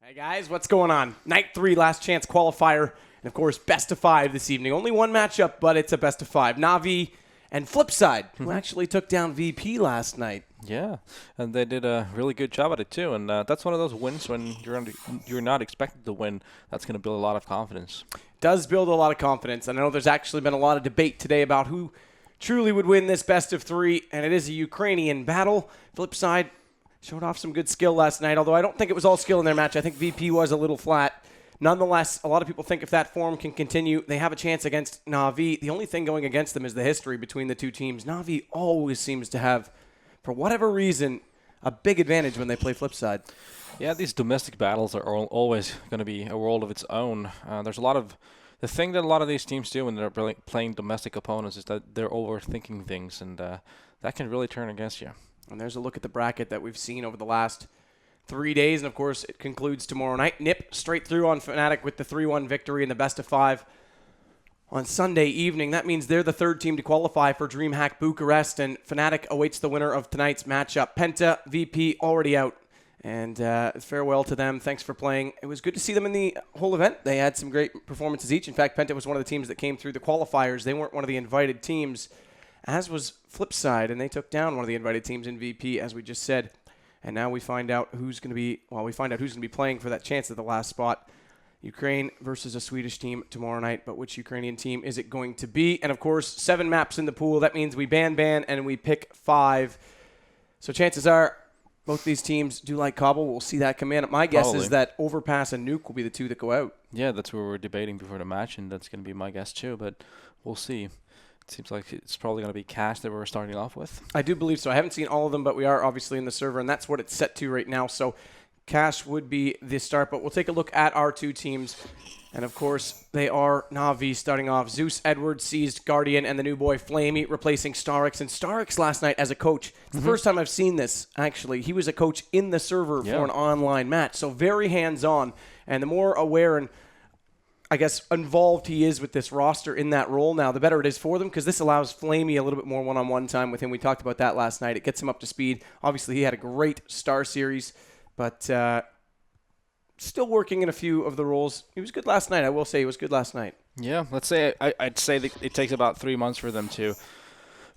Hey guys, what's going on? Night 3, last chance qualifier, and of course, best of 5 this evening. Only one matchup, but it's a best of 5. NaVi and Flipsid, who actually took down VP last night. Yeah, and they did a really good job at it too. And that's one of those wins when you're not expected to win. That's going to build a lot of confidence. Does build a lot of confidence. And I know there's actually been a lot of debate today about who truly would win this best of 3, and it is a Ukrainian battle. Flipsid showed off some good skill last night, although I don't think it was all skill in their match. I think VP was a little flat. Nonetheless, a lot of people think if that form can continue, they have a chance against NaVi. The only thing going against them is the history between the two teams. NaVi always seems to have, for whatever reason, a big advantage when they play Flipsid. Yeah, these domestic battles are always going to be a world of its own. There's a lot of the thing that a lot of these teams do when they're playing domestic opponents is that they're overthinking things, and that can really turn against you. And there's a look at the bracket that we've seen over the last 3 days, and of course it concludes tomorrow night. Nip straight through on Fnatic with the 3-1 victory in the best of 5 on Sunday evening. That means they're the third team to qualify for DreamHack Bucharest, and Fnatic awaits the winner of tonight's matchup. Penta, VP already out, and farewell to them. Thanks for playing. It was good to see them in the whole event. They had some great performances each. In fact, Penta was one of the teams that came through the qualifiers. They weren't one of the invited teams, as was Flipsid, and they took down one of the invited teams in VP, as we just said. And now we find out who's going to be, playing for that chance at the last spot. Ukraine versus a Swedish team tomorrow night, but which Ukrainian team is it going to be? And of course, 7 maps in the pool. That means we ban, and we pick 5. So chances are both these teams do like Cobble. We'll see that come in. My guess is that Overpass and Nuke will be the two that go out. Yeah, that's what we were debating before the match, and that's going to be my guess too, but we'll see. It seems like it's probably going to be Cash that we're starting off with. I do believe so. I haven't seen all of them, but we are obviously in the server, and that's what it's set to right now. So Cash would be the start, but we'll take a look at our two teams. And, of course, they are NaVi starting off. Zeus, Edwards, Seized, Guardian, and the new boy Flamey replacing Starix. And Starix last night as a coach, it's the first time I've seen this, actually. He was a coach in the server for an online match, so very hands-on. And the more aware and I guess, involved he is with this roster in that role now, the better it is for them, because this allows Flamey a little bit more one-on-one time with him. We talked about that last night. It gets him up to speed. Obviously, he had a great Star Series, but still working in a few of the roles. He was good last night. I will say he was good last night. Yeah, let's say I'd say that it takes about 3 months for them to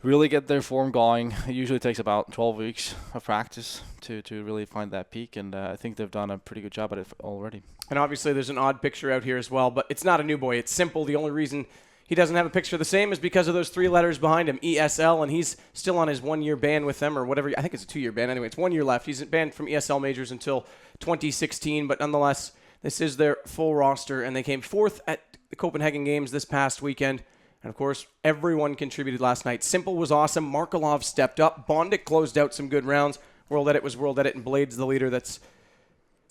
really get their form going. It usually takes about 12 weeks of practice to really find that peak, and I think they've done a pretty good job at it already. And obviously there's an odd picture out here as well, but it's not a new boy. It's simple. The only reason he doesn't have a picture the same is because of those 3 letters behind him, ESL, and he's still on his 1-year ban with them, or whatever. I think it's a 2-year ban. Anyway, it's 1 year left. He's banned from ESL majors until 2016, but nonetheless, this is their full roster, and they came 4th at the Copenhagen Games this past weekend. And, of course, everyone contributed last night. Simple was awesome. Markelov stepped up. Bondic closed out some good rounds. World Edit was World Edit, and Blade's the leader that's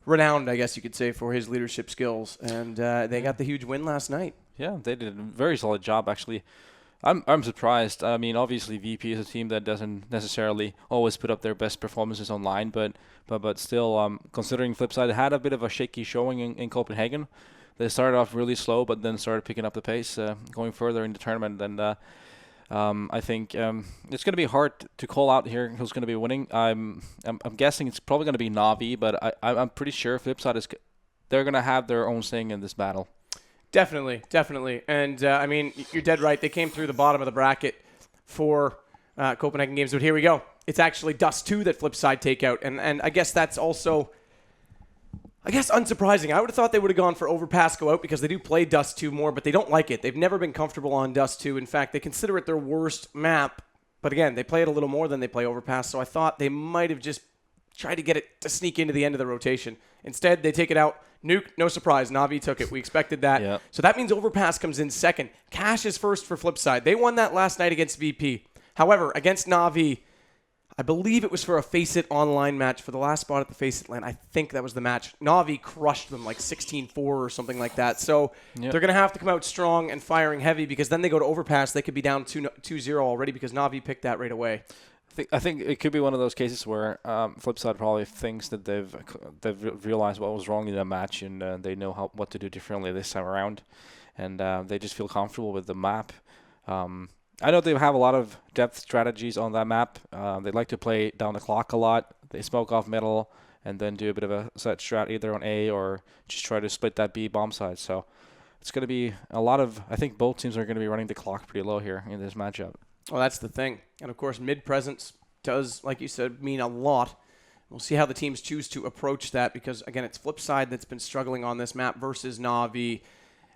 renowned, I guess you could say, for his leadership skills. And they got the huge win last night. Yeah, they did a very solid job, actually. I'm surprised. I mean, obviously, VP is a team that doesn't necessarily always put up their best performances online, but still, considering Flipsid had a bit of a shaky showing in Copenhagen, they started off really slow, but then started picking up the pace going further in the tournament. And I think it's going to be hard to call out here who's going to be winning. I'm guessing it's probably going to be NaVi, but I'm pretty sure Flipsid they're going to have their own thing in this battle. Definitely. And, I mean, you're dead right. They came through the bottom of the bracket for Copenhagen Games, but here we go. It's actually Dust 2 that Flipsid take out, and I guess that's also, unsurprising. I would have thought they would have gone for Overpass go out because they do play Dust 2 more, but they don't like it. They've never been comfortable on Dust 2. In fact, they consider it their worst map, but again, they play it a little more than they play Overpass, so I thought they might have just tried to get it to sneak into the end of the rotation. Instead, they take it out. Nuke, no surprise. NaVi took it. We expected that. Yep. So that means Overpass comes in second. Cash is first for Flipsid. They won that last night against VP. However, against NaVi, I believe it was for a Face It online match for the last spot at the Face It LAN. I think that was the match. NaVi crushed them like 16-4 or something like that. So they're going to have to come out strong and firing heavy, because then they go to Overpass. They could be down 2-0 already because NaVi picked that right away. I think it could be one of those cases where Flipsid probably thinks that they've realized what was wrong in that match, and they know what to do differently this time around, and they just feel comfortable with the map. I know they have a lot of depth strategies on that map. They like to play down the clock a lot. They smoke off middle, and then do a bit of a set strat either on A or just try to split that B bomb side. So it's going to be a lot of, I think both teams are going to be running the clock pretty low here in this matchup. Well, that's the thing. And, of course, mid-presence does, like you said, mean a lot. We'll see how the teams choose to approach that because, again, it's Flipside that's been struggling on this map versus NaVi.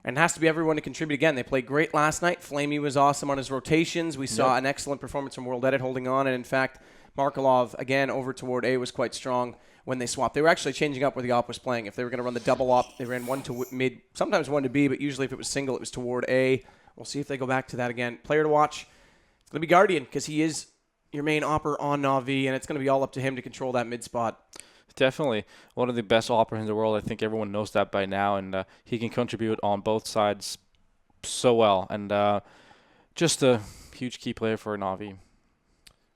And it has to be everyone to contribute again. They played great last night. Flamey was awesome on his rotations. We saw an excellent performance from World Edit holding on. And, in fact, Markelov, again, over toward A was quite strong when they swapped. They were actually changing up where the op was playing. If they were going to run the double op, they ran one to mid, sometimes one to B, but usually if it was single, it was toward A. We'll see if they go back to that again. Player to watch, it's going to be Guardian because he is your main opper on NaVi, and it's going to be all up to him to control that mid spot. Definitely one of the best operators in the world. I think everyone knows that by now, and he can contribute on both sides so well. And just a huge key player for NaVi.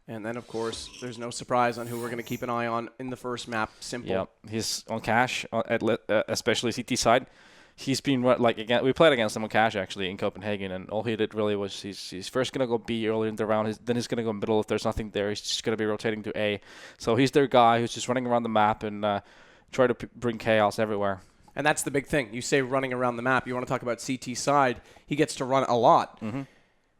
And then, of course, there's no surprise on who we're going to keep an eye on in the first map. Simple. Yeah, he's on Cash, especially CT side. He's been again. We played against him on Cash actually in Copenhagen, and all he did really was he's first gonna go B early in the round. Then he's gonna go middle. If there's nothing there, he's just gonna be rotating to A. So he's their guy who's just running around the map and try to bring chaos everywhere. And that's the big thing. You say running around the map. You want to talk about CT side. He gets to run a lot. Mm-hmm.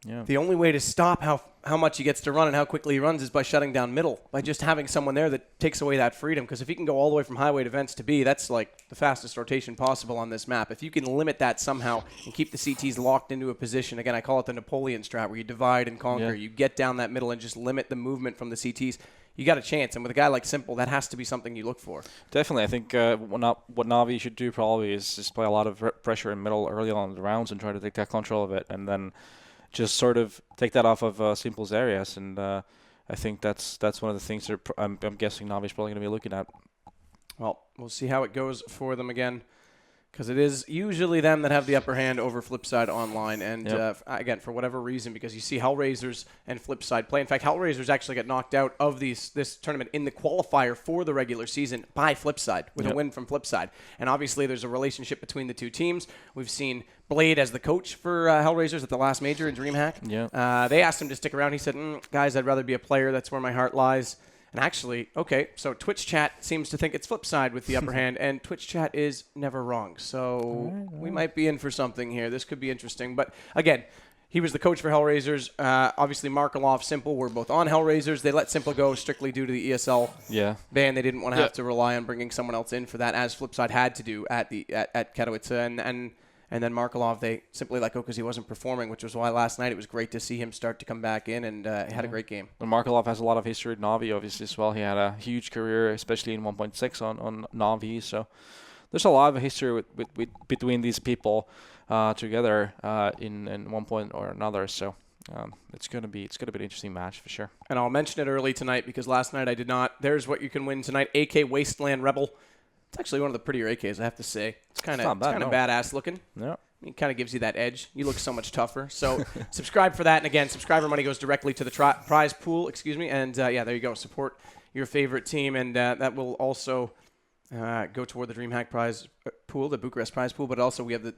Yeah. The only way to stop how much he gets to run and how quickly he runs is by shutting down middle, by just having someone there that takes away that freedom. Because if he can go all the way from highway to vents to B, that's like the fastest rotation possible on this map. If you can limit that somehow and keep the CTs locked into a position, again, I call it the Napoleon strat, where you divide and conquer. You get down that middle and just limit the movement from the CTs. You got a chance. And with a guy like Simple, that has to be something you look for. Definitely. I think what NaVi should do probably is just play a lot of pressure in middle early on in the rounds and try to take that control of it. And then just sort of take that off of Simple's areas, and I think that's one of the things that I'm guessing Navi's probably going to be looking at. Well, we'll see how it goes for them again, because it is usually them that have the upper hand over Flipside online. And again, for whatever reason, because you see Hellraisers and Flipside play. In fact, Hellraisers actually got knocked out of this tournament in the qualifier for the regular season by Flipside with a win from Flipside. And obviously, there's a relationship between the two teams. We've seen Blade as the coach for Hellraisers at the last major in DreamHack. Yeah. They asked him to stick around. He said, guys, I'd rather be a player. That's where my heart lies. And actually, okay, so Twitch chat seems to think it's Flipside with the upper hand, and Twitch chat is never wrong. So we might be in for something here. This could be interesting. But again, he was the coach for Hellraisers. Obviously, Markelov, Simple were both on Hellraisers. They let Simple go strictly due to the ESL ban. They didn't want to have to rely on bringing someone else in for that, as Flipside had to do at Katowice. And then Markelov, they simply let go because he wasn't performing, which was why last night it was great to see him start to come back in, and had a great game. And Markelov has a lot of history at NaVi, obviously, as well. He had a huge career, especially in 1.6 on NaVi. So there's a lot of history with between these people together in one point or another. So it's gonna be an interesting match for sure. And I'll mention it early tonight because last night I did not. There's what you can win tonight: AK Wasteland Rebel. It's actually one of the prettier AKs, I have to say. It's kind of badass looking. Yeah. It kind of gives you that edge. You look so much tougher. So subscribe for that. And again, subscriber money goes directly to the prize pool. And there you go. Support your favorite team, and that will also go toward the DreamHack prize pool, the Bucharest prize pool. But also we have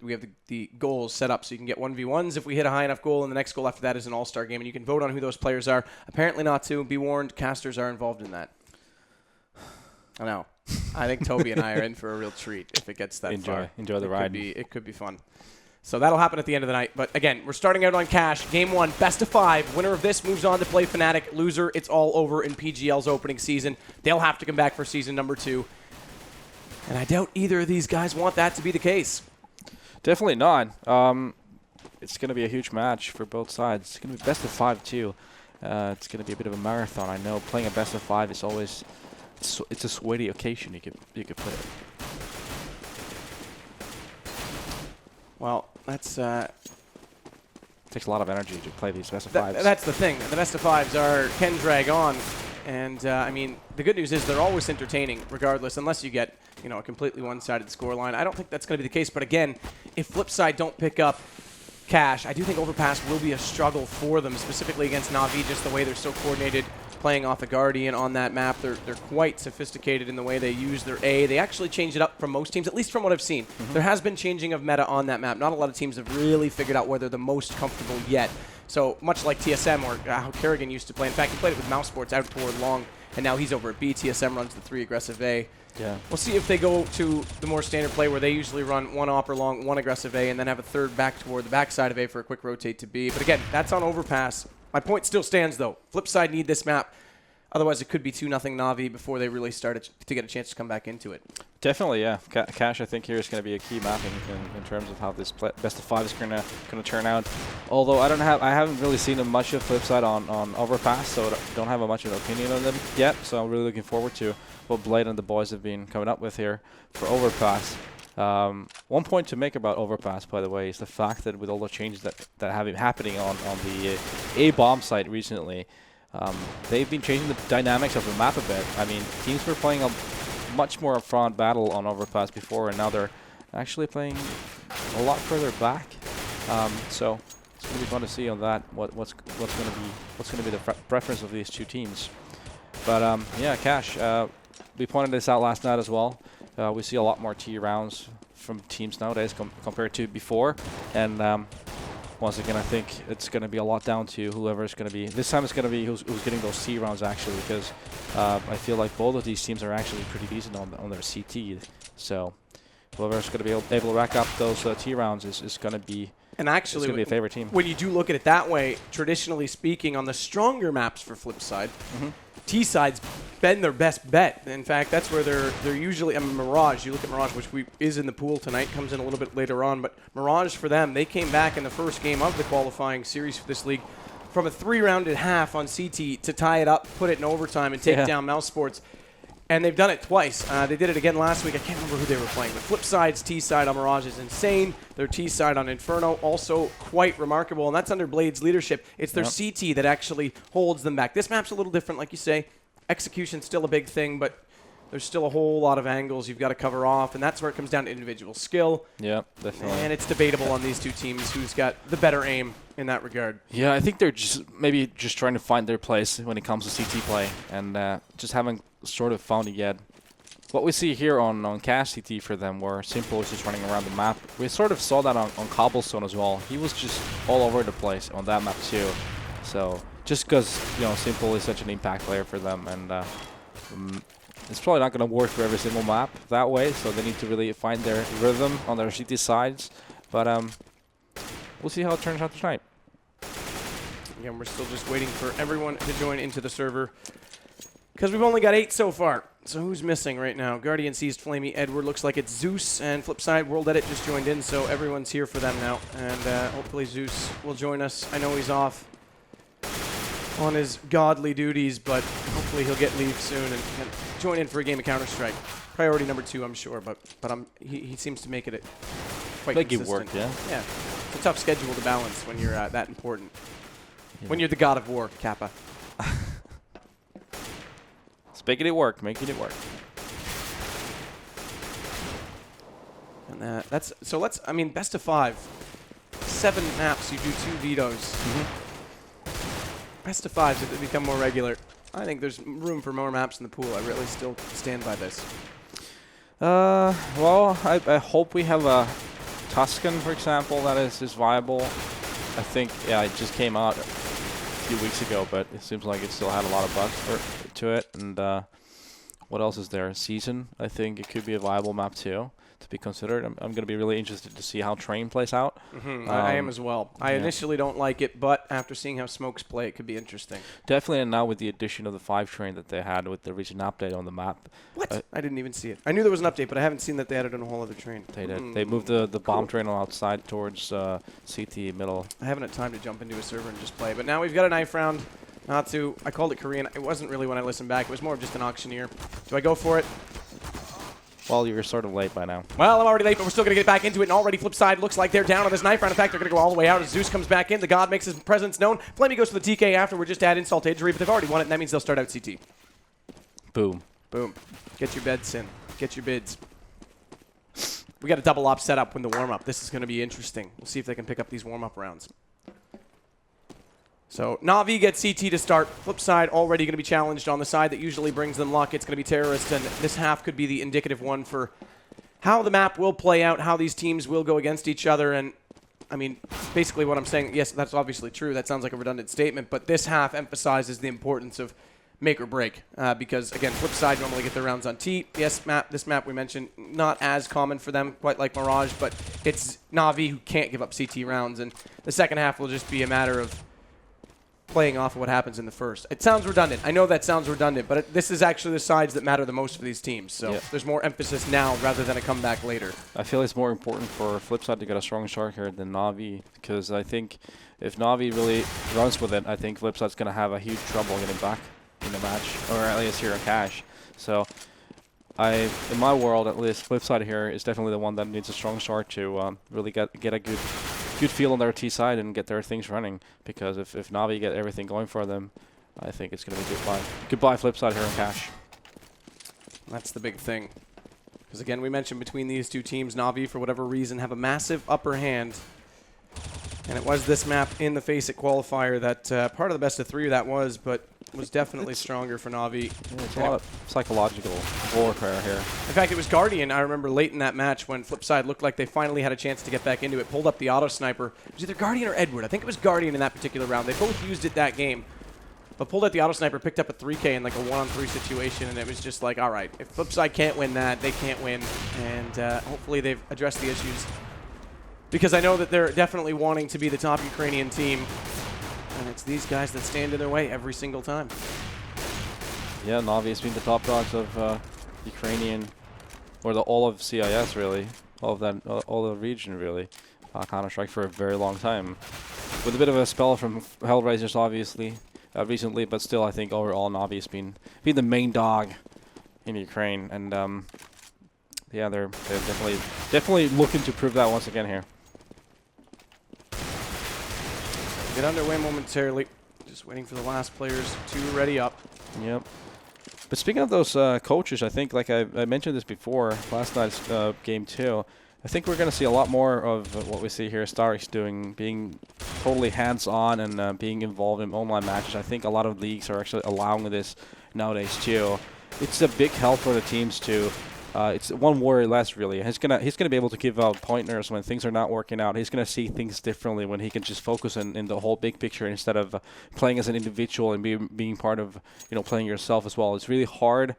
the goals set up so you can get 1v1s if we hit a high enough goal, and the next goal after that is an all-star game, and you can vote on who those players are. Apparently not to. Be warned, casters are involved in that. I know. I think Toby and I are in for a real treat if it gets that far. Enjoy the ride. It could be fun. So that'll happen at the end of the night. But again, we're starting out on Cash. Game 1, best of 5. Winner of this moves on to play Fnatic. Loser, it's all over in PGL's opening season. They'll have to come back for season number 2. And I doubt either of these guys want that to be the case. Definitely not. It's going to be a huge match for both sides. It's going to be best of 5 too. It's going to be a bit of a marathon. I know playing a best of 5 is always... It's a sweaty occasion, you could put it. Well, that's takes a lot of energy to play these best of 5s. That's the thing. The best of 5s can drag on, and I mean, the good news is they're always entertaining, regardless, unless you get a completely one-sided scoreline. I don't think that's going to be the case, but again, if Flipside don't pick up Cash, I do think Overpass will be a struggle for them, specifically against NaVi, just the way they're so coordinated. Playing off the Guardian on that map, they're quite sophisticated in the way they use their A. They actually change it up from most teams, at least from what I've seen. There has been changing of meta on that map. Not a lot of teams have really figured out where they're the most comfortable yet. So much like TSM or how Kerrigan used to play. In fact, he played it with Mouse Sports out toward long, and now he's over at B. TSM runs the 3 aggressive A. Yeah. We'll see if they go to the more standard play where they usually run one opper long, one aggressive A, and then have a third back toward the backside of A for a quick rotate to B. But again, that's on overpass. My point still stands, though. Flipside need this map. Otherwise, it could be 2-0 Na'Vi before they really start to get a chance to come back into it. Definitely, yeah. Cash, I think, here is going to be a key mapping in terms of how this best of 5 is going to turn out. Although I haven't really seen much of Flipside on Overpass, so I don't have much of an opinion on them yet. So I'm really looking forward to what Blade and the boys have been coming up with here for Overpass. One point to make about Overpass, by the way, is the fact that with all the changes that have been happening on the A bomb site recently, they've been changing the dynamics of the map a bit. I mean, teams were playing a much more upfront battle on Overpass before, and now they're actually playing a lot further back. So it's going to be fun to see on that what's going to be the preference of these two teams. But yeah, Cash, we pointed this out last night as well. We see a lot more T rounds from teams nowadays compared to before, and once again, I think it's going to be a lot down to whoever is going to be. This time it's going to be who's getting those C rounds, actually, because I feel like both of these teams are actually pretty decent on their CT. So whoever's going to be able to rack up those T rounds is going to be going to be a favorite team. When you do look at it that way, traditionally speaking, on the stronger maps for Flipside, T-side's been their best bet. In fact, that's where they're usually. I mean, Mirage. You look at Mirage, which is in the pool tonight, comes in a little bit later on. But Mirage for them, they came back in the first game of the qualifying series for this league from a 3-rounded half on CT to tie it up, put it in overtime, and take down Mouse Sports. And they've done it twice. They did it again last week. I can't remember who they were playing. But Flipside's T-side on Mirage is insane. Their T-side on Inferno also quite remarkable. And that's under Blade's leadership. It's their CT that actually holds them back. This map's a little different, like you say. Execution's still a big thing, but there's still a whole lot of angles you've got to cover off. And that's where it comes down to individual skill. Yeah, definitely. And it's debatable on these two teams who's got the better aim in that regard. Yeah, I think they're maybe just trying to find their place when it comes to CT play, and just haven't sort of found it yet. What we see here on Cash CT for them, where Simple is just running around the map, we sort of saw that on Cobblestone as well. He was just all over the place on that map too. So just because Simple is such an impact player for them, and it's probably not going to work for every single map that way. So they need to really find their rhythm on their CT sides. But we'll see how it turns out tonight. Again, we're still just waiting for everyone to join into the server because we've only got 8 so far. So who's missing right now? Guardian Seized, Flamey, Edward. Looks like it's Zeus, and Flipside World Edit just joined in, so everyone's here for them now. And hopefully Zeus will join us. I know he's off on his godly duties, but hopefully he'll get leave soon and join in for a game of Counter-Strike. Priority number 2, I'm sure, but he seems to make it quite consistent. Work, yeah. Yeah. It's a tough schedule to balance when you're that important. Yeah. When you're the god of war, Kappa. It's making it work, making it work. And I mean, best of 5. 7 maps, you do 2 vetoes. Best of 5s, if they become more regular. I think there's room for more maps in the pool. I really still stand by this. Well, I hope we have a Tuscan, for example, that is viable. I think, yeah, it just came out a few weeks ago, but it seems like it still had a lot of bugs to it. And what else is there? Season, I think it could be a viable map too to be considered. I'm going to be really interested to see how Train plays out. I am as well. I initially don't like it, but after seeing how Smokes play, it could be interesting. Definitely, and now with the addition of the 5 Train that they had with the recent update on the map. What? I didn't even see it. I knew there was an update, but I haven't seen that they added on a whole other train. They did. They moved the bomb train on outside towards CT middle. I haven't had time to jump into a server and just play, but now we've got a knife round. I called it Korean. It wasn't really when I listened back. It was more of just an auctioneer. Do I go for it? Well, you're sort of late by now. Well, I'm already late, but we're still going to get back into it. And already Flipside looks like they're down on this knife round. In fact, they're going to go all the way out as Zeus comes back in. The God makes his presence known. Flamey goes for the TK after. We're just add insult to injury, but they've already won it, and that means they'll start out CT. Boom. Boom. Get your beds in. Get your bids. We got a double op set up when the warm-up. This is going to be interesting. We'll see if they can pick up these warm-up rounds. So Na'Vi gets CT to start. Flipside already going to be challenged on the side that usually brings them luck. It's going to be Terrorist, and this half could be the indicative one for how the map will play out, how these teams will go against each other. And, I mean, basically what I'm saying, yes, that's obviously true. That sounds like a redundant statement, but this half emphasizes the importance of make or break because, again, Flipside normally get their rounds on T. Yes, this map we mentioned, not as common for them, quite like Mirage, but it's NaVi who can't give up CT rounds, and the second half will just be a matter of playing off of what happens in the first. It sounds redundant. I know that sounds redundant, but this is actually the sides that matter the most for these teams, so there's more emphasis now rather than a comeback later. I feel it's more important for Flipside to get a strong start here than NaVi, because I think if NaVi really runs with it, I think Flipside's going to have a huge trouble getting back in the match, or at least here in cash. So in my world, at least, Flipside here is definitely the one that needs a strong start to really get a good feel on their T side and get their things running. Because if NaVi get everything going for them, I think it's going to be goodbye Flipside here in cash. That's the big thing. Because again, we mentioned between these two teams, NaVi, for whatever reason, have a massive upper hand. And it was this map in the FACEIT qualifier that part of the best of three that was, but was definitely stronger for NaVi. Yeah, it's a lot of psychological warfare here. In fact, it was Guardian, I remember late in that match when Flipside looked like they finally had a chance to get back into it, pulled up the auto sniper. It was either Guardian or Edward. I think it was Guardian in that particular round. They both used it that game. But pulled out the auto sniper, picked up a 3K in like a 1-on-3 situation, and it was just like, all right, if Flipside can't win that, they can't win. And hopefully they've addressed the issues. Because I know that they're definitely wanting to be the top Ukrainian team. And it's these guys that stand in their way every single time. Yeah, NaVi has been the top dogs of Ukrainian, or all of CIS really, all the region really, Counter-Strike for a very long time. With a bit of a spell from Hellraisers obviously recently, but still I think overall NaVi has been the main dog in Ukraine, and yeah, they're definitely looking to prove that once again here. Get underway momentarily. Just waiting for the last players to ready up. Yep. But speaking of those coaches, I think, like I mentioned this before, last night's game too, I think we're going to see a lot more of what we see here Starix doing, being totally hands-on and being involved in online matches. I think a lot of leagues are actually allowing this nowadays too. It's a big help for the teams too. It's one worry less, really. He's gonna be able to give out pointers when things are not working out. He's gonna see things differently when he can just focus in the whole big picture instead of playing as an individual and being part of playing yourself as well. It's really hard.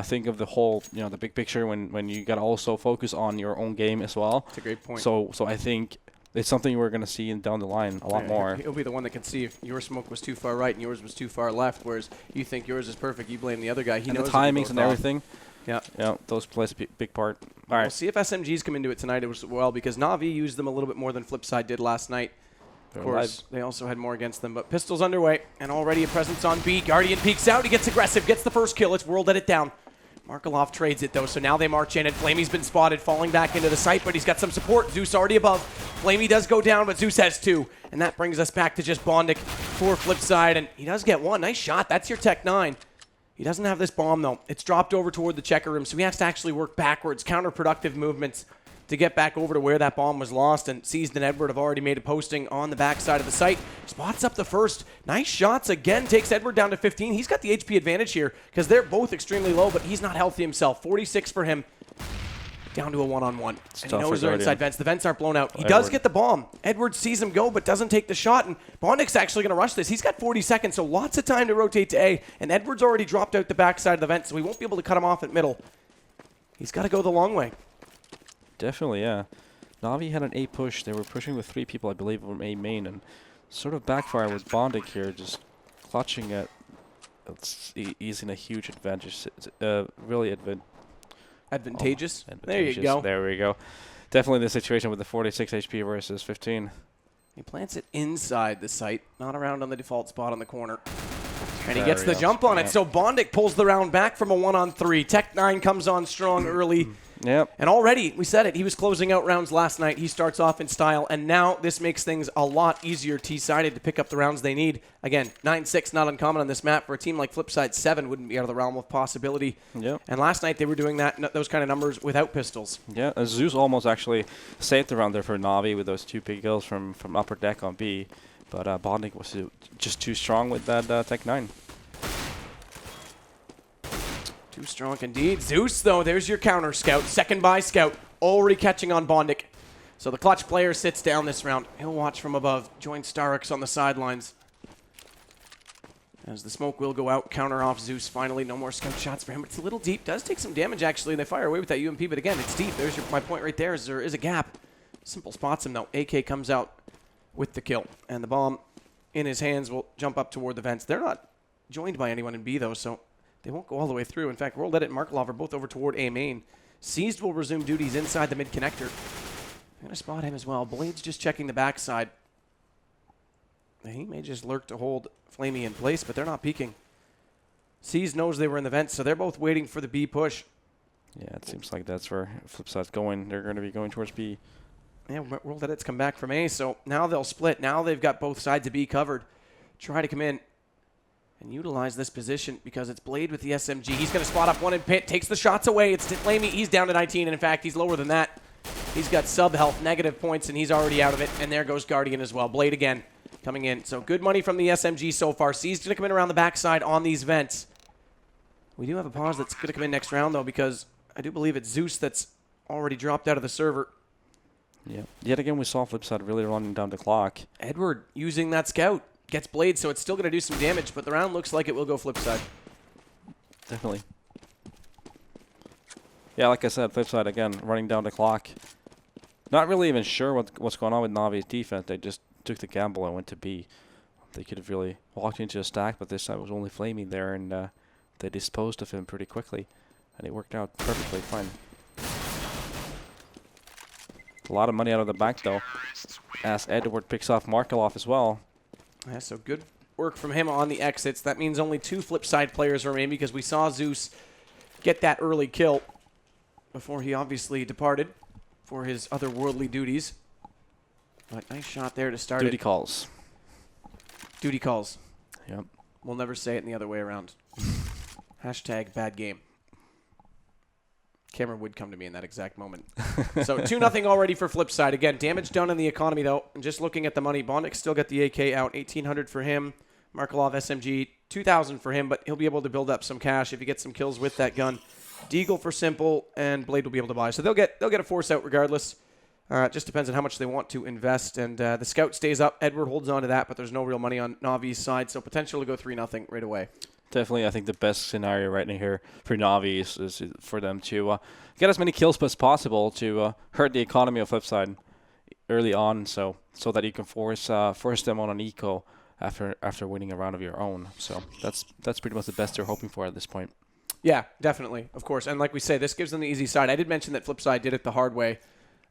Think of the whole the big picture when you gotta also focus on your own game as well. That's a great point. So I think it's something we're going to see down the line a lot more. He'll be the one that can see if your smoke was too far right and yours was too far left, whereas you think yours is perfect, you blame the other guy. He knows the timings and everything. Yeah. Yeah, those plays a big part. All right. We'll see if SMGs come into it tonight as well, because NaVi used them a little bit more than Flipside did last night. Of course, they also had more against them, but Pistol's underway, and already a presence on B. Guardian peeks out, he gets aggressive, gets the first kill. It's World Edit down. Markelov trades it, though, so now they march in, and Flamey's been spotted falling back into the site, but he's got some support. Zeus already above. Flamey does go down, but Zeus has two, and that brings us back to just Bondic for Flipside, and he does get one. Nice shot. That's your Tech 9. He doesn't have this bomb, though. It's dropped over toward the checker room, so he has to actually work backwards, counterproductive movements to get back over to where that bomb was lost, and Seized and Edward have already made a posting on the backside of the site. Spots up the first. Nice shots again. Takes Edward down to 15. He's got the HP advantage here because they're both extremely low, but he's not healthy himself. 46 for him. Down to a one-on-one. And he knows they're inside vents. The vents aren't blown out. He does get the bomb. Edward sees him go, but doesn't take the shot, and Bondic's actually going to rush this. He's got 40 seconds, so lots of time to rotate to A, and Edward's already dropped out the backside of the vent, so we won't be able to cut him off at middle. He's got to go the long way. Definitely, yeah. NaVi had an A push. They were pushing with 3 people, I believe, from A main, and sort of backfire with Bondic here, just clutching it. He's in a huge advantage. Really advantageous. Advantageous. There you go. There we go. Definitely the situation with the 46 HP versus 15. He plants it inside the site, not around on the default spot on the corner. And he gets the jump on it, so Bondic pulls the round back from a 1-on-3. Tech 9 comes on strong early. Yep. And already, we said it, he was closing out rounds last night. He starts off in style, and now this makes things a lot easier T-sided to pick up the rounds they need. Again, 9-6, not uncommon on this map. For a team like Flipside, 7 wouldn't be out of the realm of possibility. Yep. And last night, they were doing those kind of numbers without pistols. Yeah, Zeus almost actually saved the round there for NaVi with those 2 big kills from upper deck on B. But Bondic was just too strong with that Tech 9. Too strong indeed. Zeus, though, there's your counter scout. Second by scout, already catching on Bondic. So the clutch player sits down this round. He'll watch from above, join Starix on the sidelines. As the smoke will go out, counter off Zeus finally. No more scout shots for him. It's a little deep. Does take some damage, actually, and they fire away with that UMP. But again, it's deep. There's my point right there. Is there is a gap. Simple spots him, though. AK comes out with the kill. And the bomb in his hands will jump up toward the vents. They're not joined by anyone in B, though, so they won't go all the way through. In fact, World Edit and Markelov are both over toward A main. Seized will resume duties inside the mid connector. I'm going to spot him as well. Blade's just checking the backside. He may just lurk to hold Flamey in place, but they're not peeking. Seized knows they were in the vents, so they're both waiting for the B push. Yeah, it seems like that's where Flipside's going. They're going to be going towards B. Yeah, World Edit's come back from A, so now they'll split. Now they've got both sides of B covered. Try to come in and utilize this position because it's Blade with the SMG. He's going to spot up one in pit, takes the shots away. It's Flamey. He's down to 19, and in fact, he's lower than that. He's got sub-health, negative points, and he's already out of it. And there goes Guardian as well. Blade again coming in. So good money from the SMG so far. C's going to come in around the backside on these vents. We do have a pause that's going to come in next round, though, because I do believe it's Zeus that's already dropped out of the server. Yeah. Yet again, we saw Flipside really running down the clock. Edward using that scout. Gets Blade, so it's still going to do some damage, but the round looks like it will go Flipside. Definitely. Yeah, like I said, Flipside, again, running down the clock. Not really even sure what's going on with Navi's defense. They just took the gamble and went to B. They could have really walked into a stack, but this time it was only Flamey there, and they disposed of him pretty quickly. And it worked out perfectly fine. A lot of money out of the bank, though, as Edward picks off Markelov as well. Yeah, so good work from him on the exits. That means only 2 Flipside players remain because we saw Zeus get that early kill before he obviously departed for his otherworldly duties. But nice shot there to start Duty it. calls. Duty calls. Yep. We'll never say it in the other way around. Hashtag bad game. Cameron would come to me in that exact moment. So 2-0 already for Flipside. Again, damage done in the economy, though. And just looking at the money, Bondic still got the AK out. 1,800 for him. Markelov SMG, 2,000 for him, but he'll be able to build up some cash if he gets some kills with that gun. Deagle for Simple, and Blade will be able to buy. So they'll get a force out regardless. It just depends on how much they want to invest. And the scout stays up. Edward holds on to that, but there's no real money on Navi's side. So potential to go 3-0 right away. Definitely, I think the best scenario right now here for Navi is for them to get as many kills as possible to hurt the economy of Flipside early on, so that you can force them on an eco after winning a round of your own. So that's pretty much the best they're hoping for at this point. Yeah, definitely, of course. And like we say, this gives them the easy side. I did mention that Flipside did it the hard way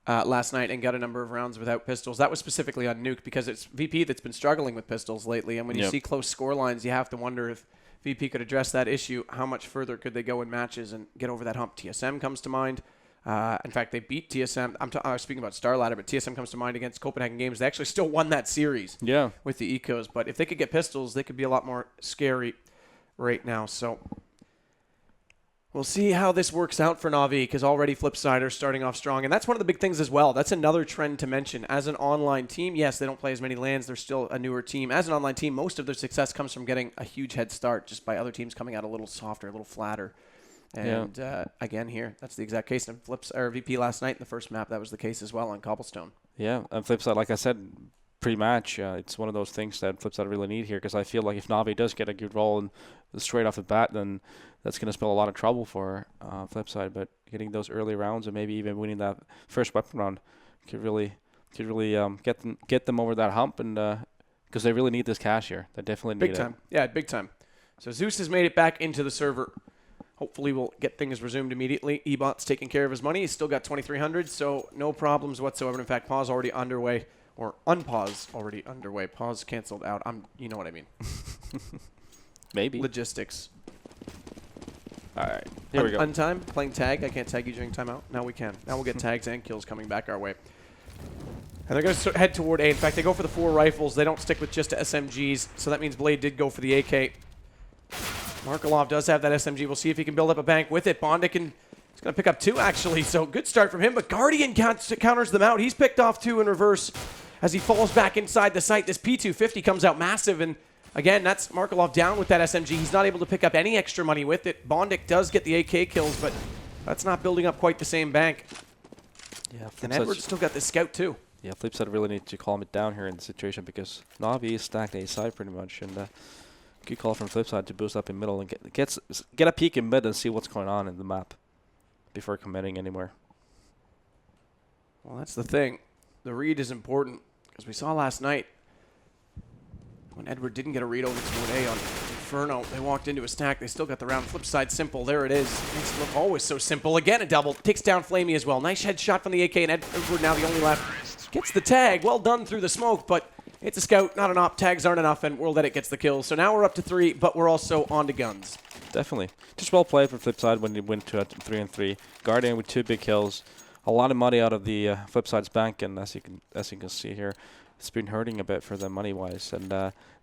last night and got a number of rounds without pistols. That was specifically on Nuke because it's VP that's been struggling with pistols lately. And when you see close score lines, you have to wonder if VP could address that issue. How much further could they go in matches and get over that hump? TSM comes to mind. In fact, they beat TSM. I was speaking about Star Ladder, but TSM comes to mind against Copenhagen Games. They actually still won that series with the ecos. But if they could get pistols, they could be a lot more scary right now. So we'll see how this works out for Navi because already Flipside are starting off strong. And that's one of the big things as well. That's another trend to mention. As an online team, yes, they don't play as many LANs. They're still a newer team. As an online team, most of their success comes from getting a huge head start just by other teams coming out a little softer, a little flatter. And again here, that's the exact case. And VP last night in the first map, that was the case as well on Cobblestone. Yeah, and Flipside, like I said, pre-match, it's one of those things that Flipside really need here because I feel like if Navi does get a good roll and straight off the bat, then that's going to spell a lot of trouble for Flipside. But getting those early rounds and maybe even winning that first weapon round could really get them over that hump, and because they really need this cash here. They definitely need it. Big time. Yeah, big time. So Zeus has made it back into the server. Hopefully we'll get things resumed immediately. Ebot's taking care of his money. He's still got 2,300, so no problems whatsoever. In fact, pause already underway, or unpause already underway. Pause canceled out. You know what I mean. Maybe. Logistics. All right. Here we go. Untime, playing tag. I can't tag you during timeout. Now we can. Now we'll get tags and kills coming back our way. And they're going to head toward A. In fact, they go for the 4 rifles. They don't stick with just SMGs, so that means Blade did go for the AK. Markelov does have that SMG. We'll see if he can build up a bank with it. Bondic is going to pick up 2, actually, so good start from him. But Guardian counters them out. He's picked off 2 in reverse as he falls back inside the site. This P250 comes out massive, and again, that's Markelov down with that SMG. He's not able to pick up any extra money with it. Bondic does get the AK kills, but that's not building up quite the same bank. Yeah, and Edward's still got the scout, too. Yeah, Flipside really need to calm it down here in the situation because Navi is stacked A side pretty much, and Good call from Flipside to boost up in middle and get a peek in mid and see what's going on in the map before committing anywhere. Well, that's the thing. The read is important, because we saw last night when Edward didn't get a read over to A on Inferno. They walked into a stack. They still got the round. Flipside simple. There it is. Makes it look always so simple. Again, a double. Takes down Flamey as well. Nice headshot from the AK, and Edward now the only left. Gets the tag. Well done through the smoke, but it's a scout, not an op. Tags aren't enough, and World Edit gets the kill. So now we're up to 3, but we're also on to guns. Definitely. Just well played for Flipside when they went to 3-3. Guardian with 2 big kills. A lot of money out of the Flipside's bank, and as you can see here, it's been hurting a bit for them money-wise, and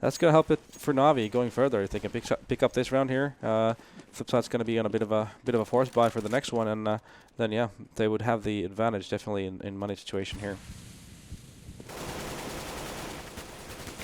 that's going to help it for NaVi going further. If they can pick up this round here, Flipside's going to be on a bit of a force buy for the next one, and then yeah, they would have the advantage definitely in money situation here.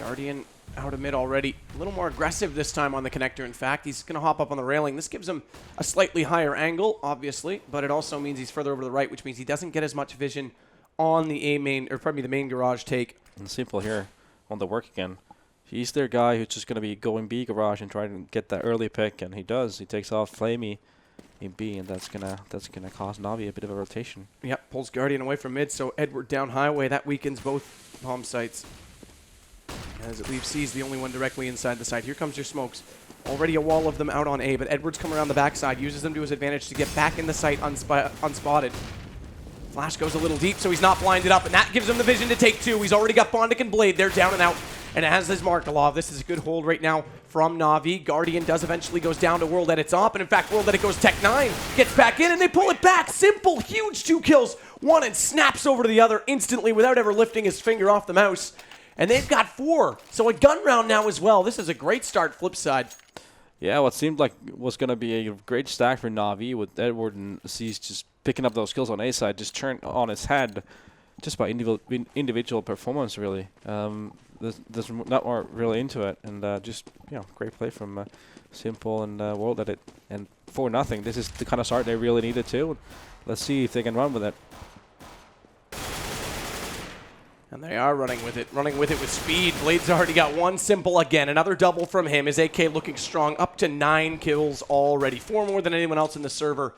Guardian out of mid already. A little more aggressive this time on the connector. In fact, he's going to hop up on the railing. This gives him a slightly higher angle, obviously, but it also means he's further over to the right, which means he doesn't get as much vision on the A main, or probably the main garage take. And simple here on the work again. He's their guy who's just going to be going B garage and trying to get that early pick, and he does. He takes off Flamey in B, and that's gonna cause NaVi a bit of a rotation. Yep, pulls Guardian away from mid, so Edward down highway. That weakens both bomb sites, as it leaves C's the only one directly inside the site. Here comes your smokes. Already a wall of them out on A, but Edward's come around the backside, uses them to his advantage to get back in the site unspotted. Flash goes a little deep, so he's not blinded up, and that gives him the vision to take 2. He's already got Bondic and Blade. They're down and out, and it has his Markalov. This is a good hold right now from NaVi. Guardian does eventually goes down to World Edit's op, and in fact, World Edit goes Tech 9, gets back in, and they pull it back. Simple, huge 2 kills. One and snaps over to the other instantly without ever lifting his finger off the mouse. And they've got 4. So a gun round now as well. This is a great start, Flipside. Yeah, what seemed like was going to be a great stack for NaVi with Edward and C's just picking up those kills on A side, just turned on his head just by individual performance, really. There's not more really into it. And just, great play from Simple and World Edit. And 4-0. This is the kind of start they really needed too. Let's see if they can run with it. And they are running with it with speed. Blade's already got 1 Simple again. Another double from him. His AK looking strong, up to 9 kills already. 4 more than anyone else in the server.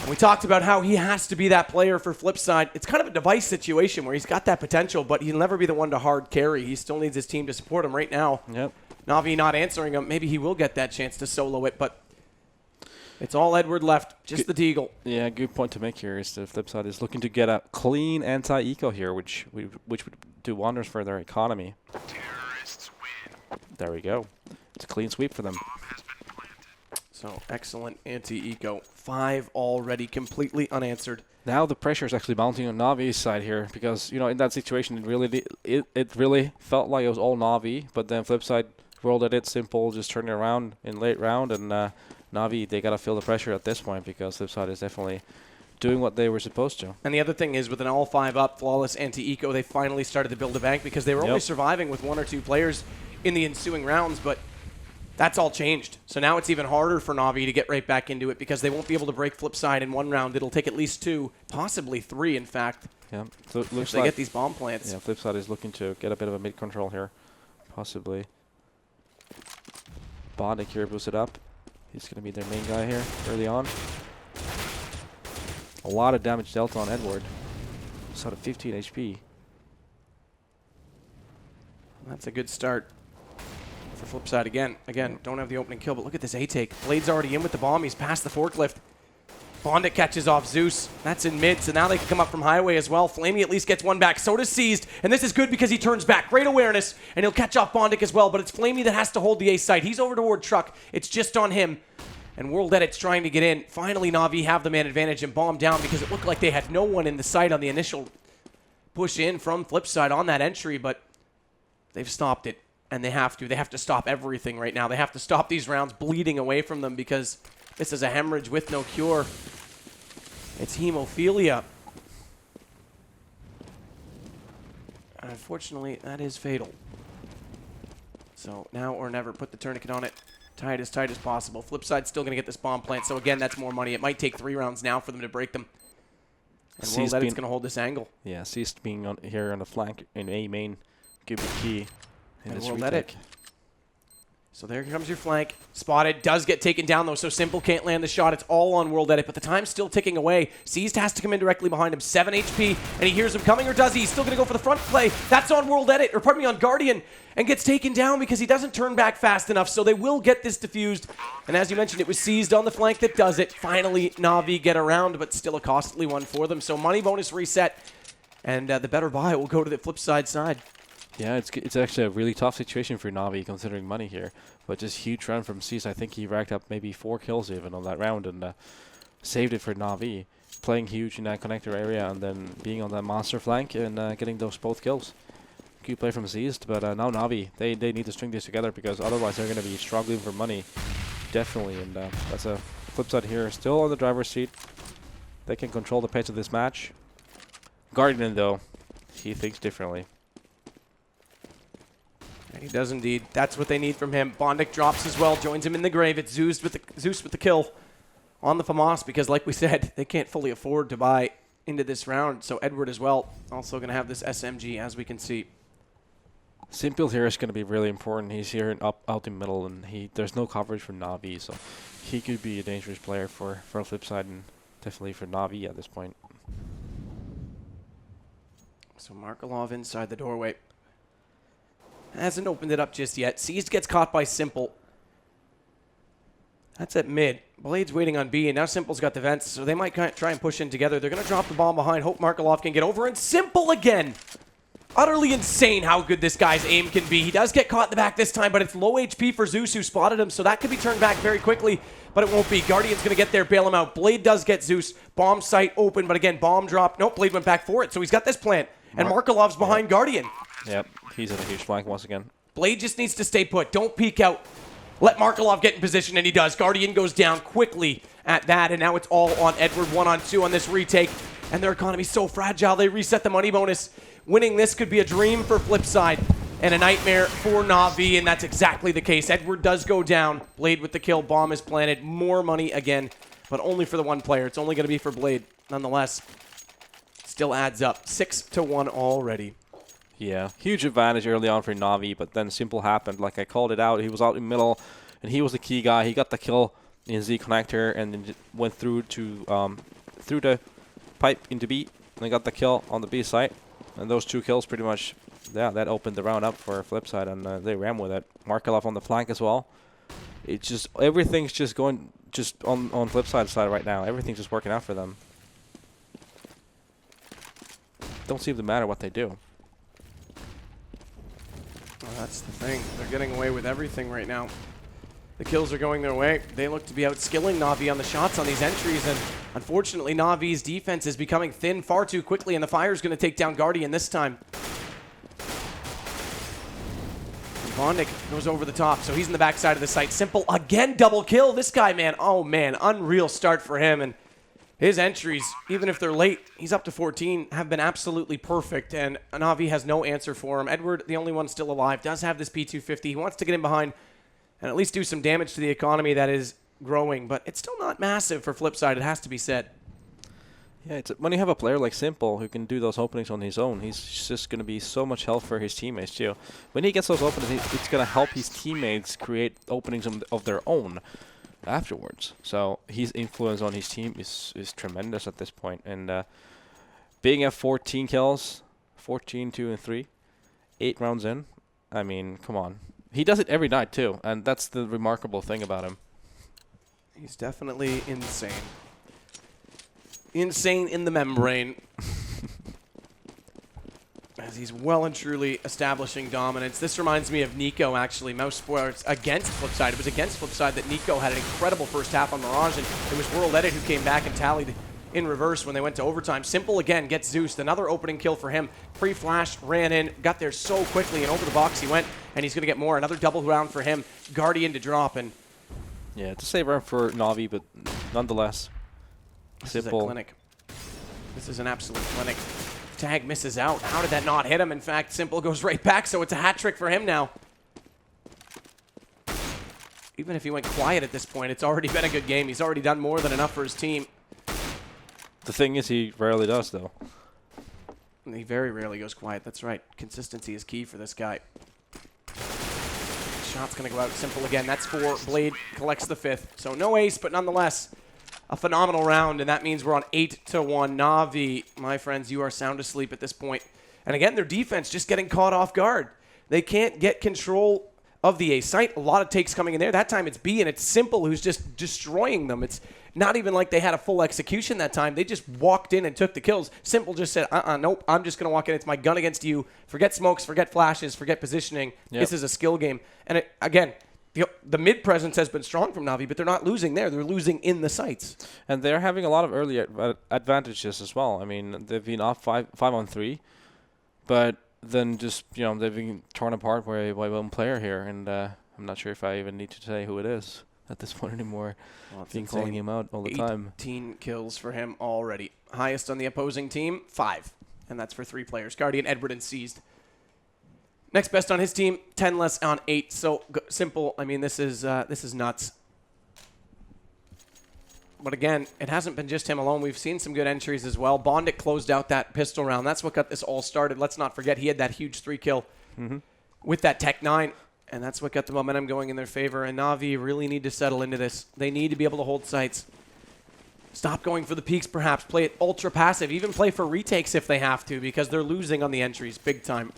And we talked about how he has to be that player for Flipside. It's kind of a device situation where he's got that potential, but he'll never be the one to hard carry. He still needs his team to support him right now. Yep. NaVi not answering him. Maybe he will get that chance to solo it, but it's all Edward left, just the Deagle. Yeah, good point to make here is the Flipside is looking to get a clean anti-eco here, which would do wonders for their economy. Terrorists win. There we go. It's a clean sweep for them. So excellent anti-eco. 5 already completely unanswered. Now the pressure is actually mounting on NaVi's side here because, in that situation, it really felt like it was all NaVi, but then Flipside World Edit Simple just turned it around in late round, and NaVi, they got to feel the pressure at this point because Flipside is definitely doing what they were supposed to. And the other thing is, with an all 5 up, flawless anti-eco, they finally started to build a bank because they were only surviving with 1 or 2 players in the ensuing rounds, but that's all changed. So now it's even harder for NaVi to get right back into it because they won't be able to break Flipside in 1 round. It'll take at least 2, possibly 3, in fact. Yeah, so it looks if they get these bomb plants. Yeah, Flipside is looking to get a bit of a mid control here, possibly. Bondic here boosted up. He's going to be their main guy here early on. A lot of damage dealt on Edward. Just out of 15 HP. That's a good start for Flipside again. Don't have the opening kill, but look at this A-take. Blade's already in with the bomb. He's past the forklift. Bondic catches off Zeus. That's in mid, so now they can come up from highway as well. Flamey at least gets 1 back. So does Seized, and this is good because he turns back. Great awareness, and he'll catch off Bondic as well, but it's Flamey that has to hold the A site. He's over toward Truck. It's just on him, and World Edit's trying to get in. Finally, NaVi have the man advantage and bomb down because it looked like they had no one in the site on the initial push in from Flipside on that entry, but they've stopped it, and they have to. They have to stop everything right now. They have to stop these rounds bleeding away from them because this is a hemorrhage with no cure. It's hemophilia. And unfortunately, that is fatal. So now or never, put the tourniquet on it. Tight as possible. Flipside's still going to get this bomb plant, so again, that's more money. It might take 3 rounds now for them to break them. And World Edit's going to hold this angle. Yeah, Ceased being on here on the flank in A main could be key in and this World retake. Edit So there comes your flank. Spotted. Does get taken down, though, so Simple can't land the shot. It's all on World Edit, but the time's still ticking away. Seized has to come in directly behind him. 7 HP, and he hears him coming, or does he? He's still going to go for the front play. That's on World Edit, or pardon me, on Guardian, and gets taken down because he doesn't turn back fast enough, so they will get this defused. And as you mentioned, it was Seized on the flank that does it. Finally, NaVi get around, but still a costly one for them. So money bonus reset, and the better buy will go to the Flipside side. Yeah, it's actually a really tough situation for NaVi considering money here. But just huge run from Cease. I think he racked up maybe 4 kills even on that round and saved it for NaVi. Playing huge in that connector area and then being on that monster flank and getting those both kills. Good play from Seized, but now NaVi, they need to string this together because otherwise they're going to be struggling for money. Definitely, and that's a flip side here. Still on the driver's seat. They can control the pace of this match. Guardian, though, he thinks differently. He does indeed. That's what they need from him. Bondic drops as well, joins him in the grave. It's Zeus with the kill on the FAMAS because, like we said, they can't fully afford to buy into this round. So Edward as well, also going to have this SMG, as we can see. Simple here is going to be really important. He's here out in middle, and there's no coverage for NaVi, so he could be a dangerous player for Flipside and definitely for NaVi at this point. So Markelov inside the doorway. Hasn't opened it up just yet. Seized gets caught by Simple. That's at mid. Blade's waiting on B, and now Simple's got the vents, so they might try and push in together. They're going to drop the bomb behind. Hope Markelov can get over, and Simple again. Utterly insane how good this guy's aim can be. He does get caught in the back this time, but it's low HP for Zeus, who spotted him, so that could be turned back very quickly, but it won't be. Guardian's going to get there, bail him out. Blade does get Zeus. Bomb site open, but again, bomb drop. Nope, Blade went back for it, so he's got this plant. And Markelov's behind Guardian. Yep, he's in a huge flank once again. Blade just needs to stay put. Don't peek out. Let Markelov get in position, and he does. Guardian goes down quickly at that, and now it's all on Edward 1-on-2 on this retake. And their economy's so fragile, they reset the money bonus. Winning this could be a dream for Flipside and a nightmare for NaVi, and that's exactly the case. Edward does go down. Blade with the kill. Bomb is planted. More money again, but only for the one player. It's only going to be for Blade. Nonetheless, still adds up. 6-1 already. Yeah, huge advantage early on for NaVi, but then Simple happened. Like I called it out, he was out in middle, and he was the key guy. He got the kill in Z connector, and then went through to through the pipe into B, and got the kill on the B site. And those 2 kills pretty much, yeah, that opened the round up for Flipside, and they ran with it. Markelov on the flank as well. It's just everything's just going on Flipside side right now. Everything's just working out for them. Don't seem to matter what they do. Well, that's the thing. They're getting away with everything right now. The kills are going their way. They look to be outskilling NaVi on the shots on these entries, and unfortunately NaVi's defense is becoming thin far too quickly, and the Fire's going to take down Guardian this time. Bondic goes over the top, so he's in the backside of the site. Simple again, double kill. This guy, man, oh man, unreal start for him, and his entries, even if they're late, he's up to 14, have been absolutely perfect, and NaVi has no answer for him. Edward, the only one still alive, does have this P250. He wants to get in behind and at least do some damage to the economy that is growing, but it's still not massive for Flipside, it has to be said. Yeah, when you have a player like Simple who can do those openings on his own, he's just going to be so much help for his teammates too. When he gets those openings, it's going to help his teammates create openings of their own afterwards. So his influence on his team is tremendous at this point. And being at 14 kills, 14, 2, and 3, 8 rounds in, I mean, come on. He does it every night too, and that's the remarkable thing about him. He's definitely insane. Insane in the membrane. As he's well and truly establishing dominance. This reminds me of Nico, actually. Mouse Sports against Flipside. It was against Flipside that Nico had an incredible first half on Mirage, and it was World Edit who came back and tallied in reverse when they went to overtime. Simple again gets Zeus. Another opening kill for him. Pre-flash, ran in, got there so quickly, and over the box he went, and he's going to get more. Another double round for him. Guardian to drop, and yeah, it's a save round for NaVi, but nonetheless, Simple. This is a clinic. This is an absolute clinic. Tag misses out. How did that not hit him? In fact, Simple goes right back, so it's a hat trick for him now. Even if he went quiet at this point, it's already been a good game. He's already done more than enough for his team. The thing is, he rarely does, though. He very rarely goes quiet. That's right. Consistency is key for this guy. shot's going to go out. Simple again. That's 4. Blade collects the 5th. So no ace, but nonetheless, a phenomenal round, and that means we're on 8-1. Na'Vi, my friends, you are sound asleep at this point. And again, their defense just getting caught off guard. They can't get control of the A site. A lot of takes coming in there. That time it's B, and it's Simple who's just destroying them. It's not even like they had a full execution that time. They just walked in and took the kills. Simple just said, nope, I'm just going to walk in. It's my gun against you. Forget smokes, forget flashes, forget positioning. Yep. This is a skill game. And again, the mid presence has been strong from Na'Vi, but they're not losing there. They're losing in the sites. And they're having a lot of early advantages as well. I mean, they've been off 5-on-3, but then just, they've been torn apart by one player here, and I'm not sure if I even need to say who it is at this point anymore. Well, been calling him out all the time. 18 kills for him already. Highest on the opposing team, 5. And that's for 3 players. Guardian, Edward, and Seized. Next best on his team, 10 less on 8. So Simple. I mean, this is nuts. But again, it hasn't been just him alone. We've seen some good entries as well. Bondic closed out that pistol round. That's what got this all started. Let's not forget he had that huge 3-kill with that Tech 9. And that's what got the momentum going in their favor. And Na'Vi really need to settle into this. They need to be able to hold sites. Stop going for the peaks, perhaps. Play it ultra passive. Even play for retakes if they have to, because they're losing on the entries big time.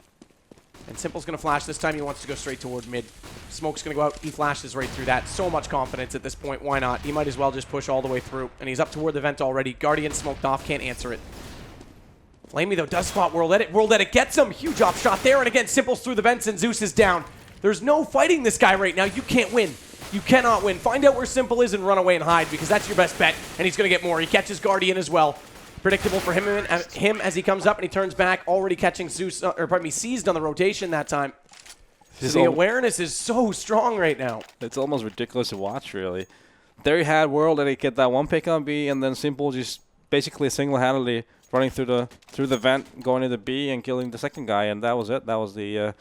And Simple's going to flash. This time he wants to go straight toward mid. Smoke's going to go out. He flashes right through that. So much confidence at this point. Why not? He might as well just push all the way through. And he's up toward the vent already. Guardian smoked off. Can't answer it. Flamey, though, does spot World Edit. World Edit gets him. Huge off shot there. And again, Simple's through the vents and Zeus is down. There's no fighting this guy right now. You can't win. You cannot win. Find out where Simple is and run away and hide, because that's your best bet. And he's going to get more. He catches Guardian as well. Predictable for him as he comes up and he turns back, already catching Zeus, Seized on the rotation that time. So the awareness is so strong right now. It's almost ridiculous to watch, really. There you had World that he get that one pick on B, and then Simple just basically single-handedly running through the vent, going into B and killing the second guy, and that was it. That was the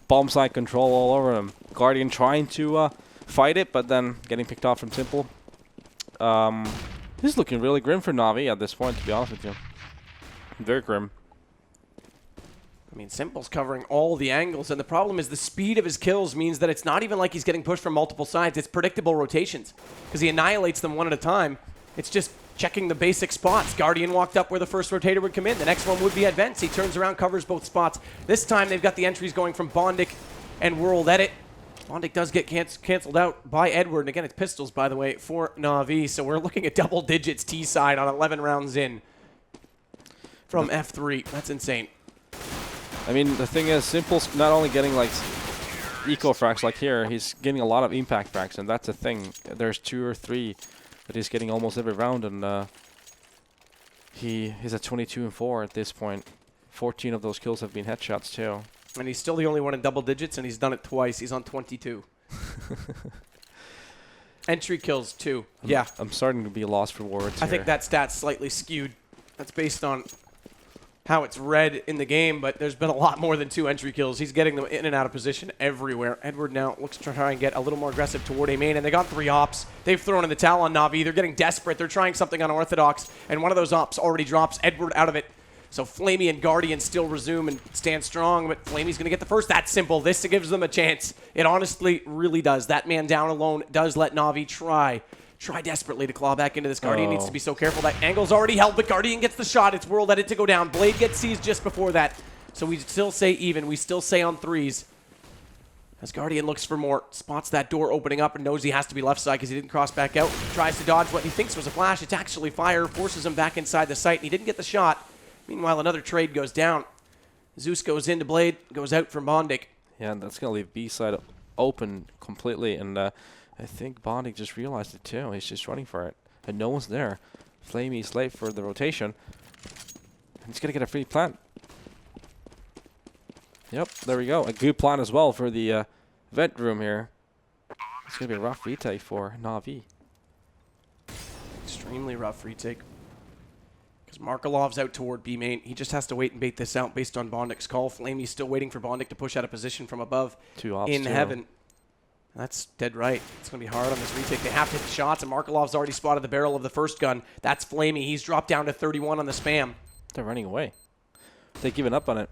bomb site control all over him. Guardian trying to fight it, but then getting picked off from Simple. This is looking really grim for Na'Vi at this point, to be honest with you. Very grim. I mean, Simple's covering all the angles, and the problem is the speed of his kills means that it's not even like he's getting pushed from multiple sides. It's predictable rotations, because he annihilates them one at a time. It's just checking the basic spots. Guardian walked up where the first rotator would come in. The next one would be at vents. He turns around, covers both spots. This time they've got the entries going from Bondic and World Edit. Bondic does get canceled out by Edward. And again, it's pistols, by the way, for Na'Vi. So we're looking at double digits T-side on 11 rounds in from F3. That's insane. I mean, the thing is, Simple's not only getting, like, eco frags like here, he's getting a lot of impact frags, and that's the thing. There's 2 or 3 that he's getting almost every round, and he's at 22-4 at this point. 14 of those kills have been headshots, too. And he's still the only one in double digits, and he's done it twice. He's on 22. Entry kills, 2. I'm starting to be lost for words I think that stat's slightly skewed. That's based on how it's read in the game, but there's been a lot more than 2 entry kills. He's getting them in and out of position everywhere. Edward now looks to try and get a little more aggressive toward A main, and they got 3 ops. They've thrown in the towel on Na'Vi. They're getting desperate. They're trying something unorthodox, and one of those ops already drops Edward out of it. So Flamey and Guardian still resume and stand strong, but Flamey's going to get the first. That's Simple. This gives them a chance. It honestly really does. That man down alone does let Na'Vi try desperately to claw back into this. Guardian needs to be so careful. That angle's already held, but Guardian gets the shot. It's World Edit to go down. Blade gets seized just before that. So we still say even. We still say on 3s. As Guardian looks for more, spots that door opening up and knows he has to be left side because he didn't cross back out. Tries to dodge what he thinks was a flash. It's actually fire. Forces him back inside the site, and he didn't get the shot. Meanwhile, another trade goes down. Zeus goes into Blade, goes out from Bondic. Yeah, and that's going to leave B side open completely, and I think Bondic just realized it too. He's just running for it, and no one's there. Flamey's late for the rotation, and he's going to get a free plant. Yep, there we go. A good plant as well for the vent room here. It's going to be a rough retake for Na'Vi. Extremely rough retake. Because Markelov's out toward B main. He just has to wait and bait this out based on Bondic's call. Flamey's still waiting for Bondic to push out of position from above. 2 ops in heaven. That's dead right. It's going to be hard on this retake. They have to hit the shots, and Markelov's already spotted the barrel of the first gun. That's Flamey. He's dropped down to 31 on the spam. They're running away. They've given up on it.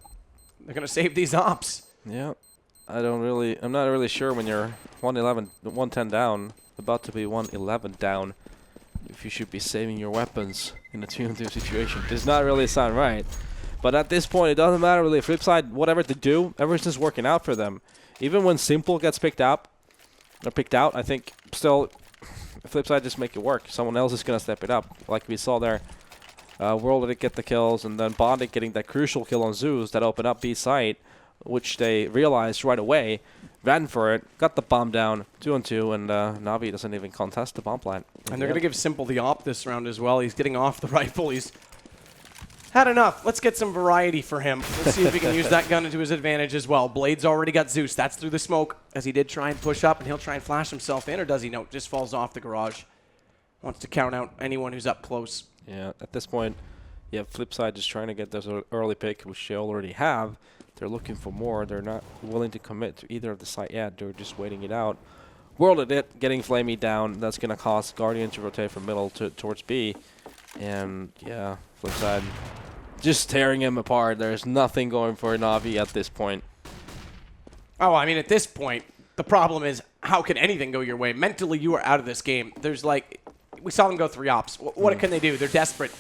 They're going to save these ops. Yeah. I'm not really sure when you're 110 down, about to be 111 down, if you should be saving your weapons in a 2-2 situation. Does not really sound right. But at this point, it doesn't matter really. Flipside, whatever to do, everything's working out for them. Even when Simple gets picked out, I think still Flipside just make it work. Someone else is going to step it up. Like we saw there, World did get the kills, and then Bondic getting that crucial kill on Zeus that opened up B site, which they realized right away, ran for it, got the bomb down, 2-on-2, and NaVi doesn't even contest the bomb plant. And they're going to give Simple the op this round as well. He's getting off the rifle. He's had enough. Let's get some variety for him. Let's see if he can use that gun to his advantage as well. Blade's already got Zeus. That's through the smoke, as he did try and push up, and he'll try and flash himself in, or does he? No, just falls off the garage. Wants to count out anyone who's up close. Yeah, at this point, yeah, Flipside just trying to get this early pick, which they already have. They're looking for more. They're not willing to commit to either of the site yet. They're just waiting it out. World at it, getting Flamey down. That's going to cause Guardian to rotate from middle towards B. And, yeah, Flipside just tearing him apart. There's nothing going for NaVi at this point. Oh, I mean, at this point, the problem is, how can anything go your way? Mentally, you are out of this game. There's like, we saw them go 3 ops. What can they do? They're desperate.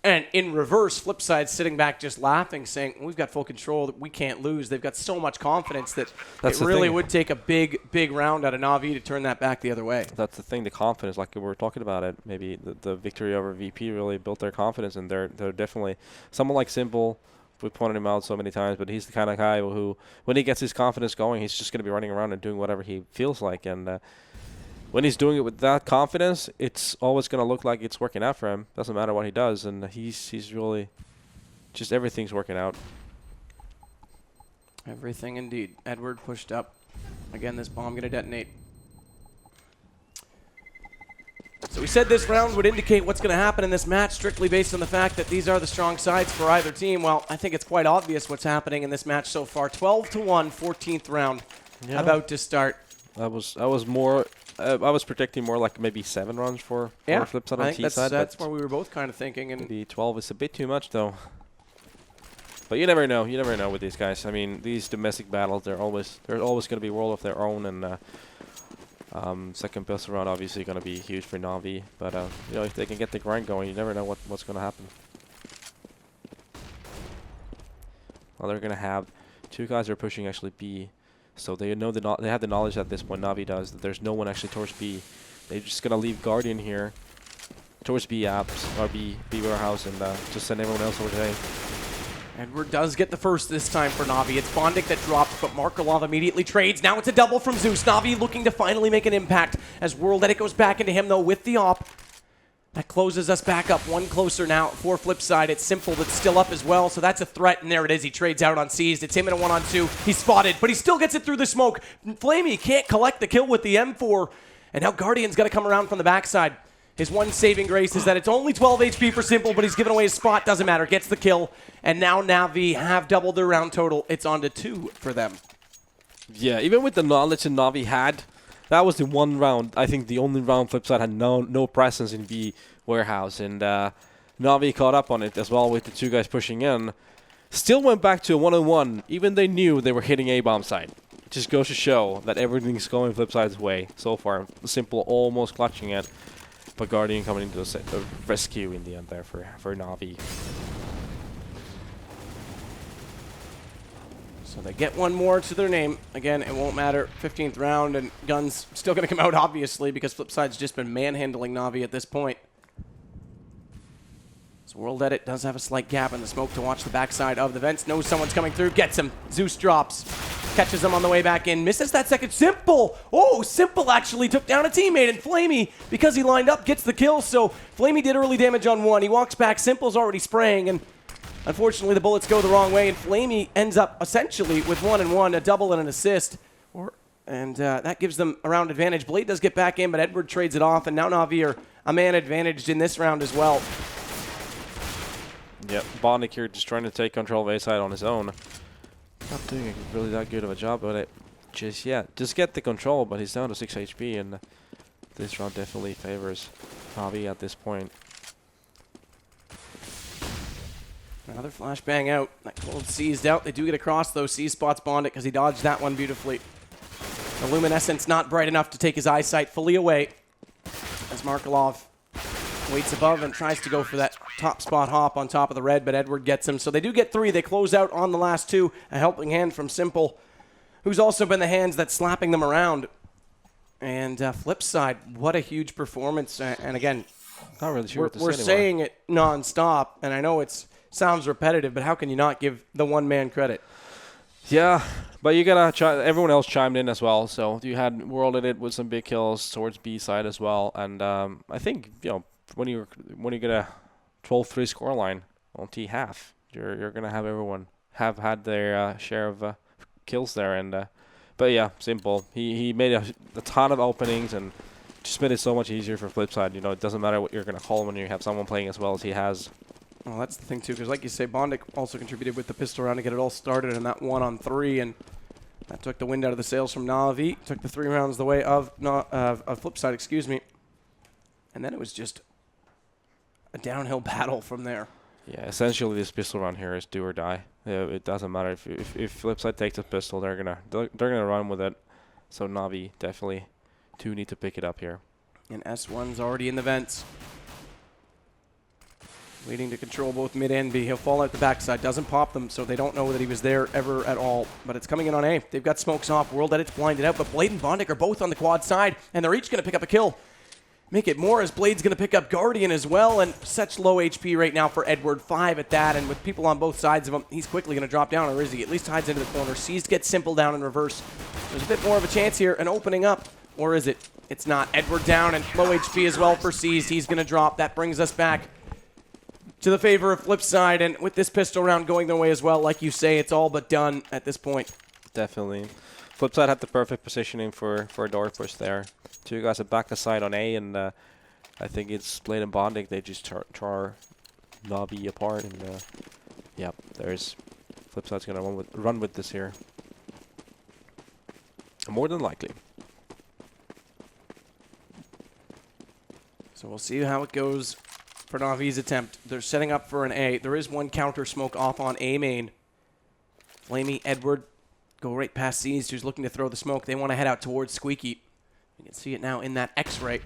And in reverse, Flipside sitting back just laughing, saying, we've got full control, we can't lose. They've got so much confidence that it really would take a big round out of NaVi to turn that back the other way. That's the thing, the confidence, like we were talking about it. Maybe the victory over VP really built their confidence, and they're definitely someone like Simple. We pointed him out so many times, but he's the kind of guy who, when he gets his confidence going, he's just going to be running around and doing whatever he feels like. And when he's doing it with that confidence, it's always going to look like it's working out for him. Doesn't matter what he does, and he's really just everything's working out. Everything indeed. Edward pushed up. Again, this bomb going to detonate. So we said this round would indicate what's going to happen in this match strictly based on the fact that these are the strong sides for either team. Well, I think it's quite obvious what's happening in this match so far. 12-1, 14th round about to start. I was predicting more like maybe 7 runs for Flipside on T side. That's where we were both kind of thinking. And maybe 12 is a bit too much, though. But you never know. You never know with these guys. I mean, these domestic battles, they're always going to be world of their own. And second best round obviously going to be huge for NaVi. But you know, if they can get the grind going, you never know what's going to happen. Well, they're going to have 2 guys who are pushing actually B. So they know they have the knowledge at this point, NaVi does, that there's no one actually towards B. They're just going to leave Guardian here towards B apps, or B warehouse, and just send everyone else over today. Edward does get the first this time for NaVi. It's Bondic that drops, but Markelov immediately trades. Now it's a double from Zeus. NaVi looking to finally make an impact as World Edit goes back into him, though, with the op. That closes us back up 1 closer now for Flipside. It's Simple that's still up as well, so that's a threat, and there it is. He trades out on Seized. It's him in a 1-on-2. He's spotted, but he still gets it through the smoke. Flamey can't collect the kill with the M4, and now Guardian's got to come around from the backside. His one saving grace is that it's only 12 HP for Simple, but he's given away his spot. Doesn't matter. Gets the kill, and now NaVi have doubled their round total. It's on to 2 for them. Yeah, even with the knowledge that NaVi had, that was the one round, I think the only round Flipside had no presence in B warehouse, and NaVi caught up on it as well with the 2 guys pushing in. Still went back to a 1-on-1, even they knew they were hitting A bomb side. It just goes to show that everything's going Flipside's way so far. Simple almost clutching it, but Guardian coming into the rescue in the end there for NaVi. So they get 1 more to their name. Again, it won't matter. 15th round, and guns still going to come out, obviously, because Flipside's just been manhandling NaVi at this point. So World Edit does have a slight gap in the smoke to watch the backside of the vents. Knows someone's coming through. Gets him. Zeus drops. Catches him on the way back in. Misses that second. Simple! Oh, Simple actually took down a teammate, and Flamey, because he lined up, gets the kill. So Flamey did early damage on 1. He walks back. Simple's already spraying, and unfortunately, the bullets go the wrong way, and Flamey ends up essentially with 1-and-1, a double and an assist. And that gives them a round advantage. Blade does get back in, but Edward trades it off, and now NaVi are a man advantaged in this round as well. Yep, Bondic here just trying to take control of A side on his own. Not doing really that good of a job at it just yet. Just get the control, but he's down to 6 HP, and this round definitely favors NaVi at this point. Another flashbang out. That cold seized out. They do get across, though. C spots Bondic because he dodged that one beautifully. The luminescence not bright enough to take his eyesight fully away. As Markelov waits above and tries to go for that top spot hop on top of the red, but Edward gets him. So they do get 3. They close out on the last 2. A helping hand from Simple, who's also been the hands that's slapping them around. And Flipside, what a huge performance. And again, Not really sure what to we're say saying it nonstop, and I know it sounds repetitive, but how can you not give the one man credit? Yeah, but you gotta everyone else chimed in as well. So you had World in it with some big kills towards B side as well, and I think when you get a 12-3 scoreline on T half, you're gonna have everyone have had their share of kills there, and but yeah, Simple. He made a ton of openings and just made it so much easier for Flipside. It doesn't matter what you're gonna call when you have someone playing as well as he has. Well, that's the thing, too, because like you say, Bondic also contributed with the pistol round to get it all started in that 1-on-3, and that took the wind out of the sails from NaVi, took the 3 rounds the way of Flipside, excuse me. And then it was just a downhill battle from there. Yeah, essentially this pistol round here is do or die. It doesn't matter if Flipside takes a pistol, they're gonna run with it. So NaVi definitely do need to pick it up here. And S1's already in the vents. Waiting to control both mid and B. He'll fall out the backside. Doesn't pop them, so they don't know that he was there ever at all. But it's coming in on A. They've got smokes off. World Edit's blinded out, but Blade and Bondic are both on the quad side, and they're each going to pick up a kill. Make it more as Blade's going to pick up Guardian as well, and such low HP right now for Edward. 5 at that, and with people on both sides of him, he's quickly going to drop down, or is he? At least hides into the corner. Seized gets Simple down in reverse. There's a bit more of a chance here, and opening up, or is it? It's not. Edward down, and low HP as well for Seized. He's going to drop. That brings us back to the favor of Flipside, and with this pistol round going their way as well, like you say, it's all but done at this point. Definitely. Flipside had the perfect positioning for a door push there. 2 guys at back aside on A, and I think it's Blade and Bondic. They just char NaVi apart, and yeah, there's Flipside's gonna run with this here. More than likely. So we'll see how it goes for NaVi's attempt. They're setting up for an A. There is one counter smoke off on A main. Flamey, Edward go right past Seized, who's looking to throw the smoke. They want to head out towards Squeaky. You can see it now in that X-ray.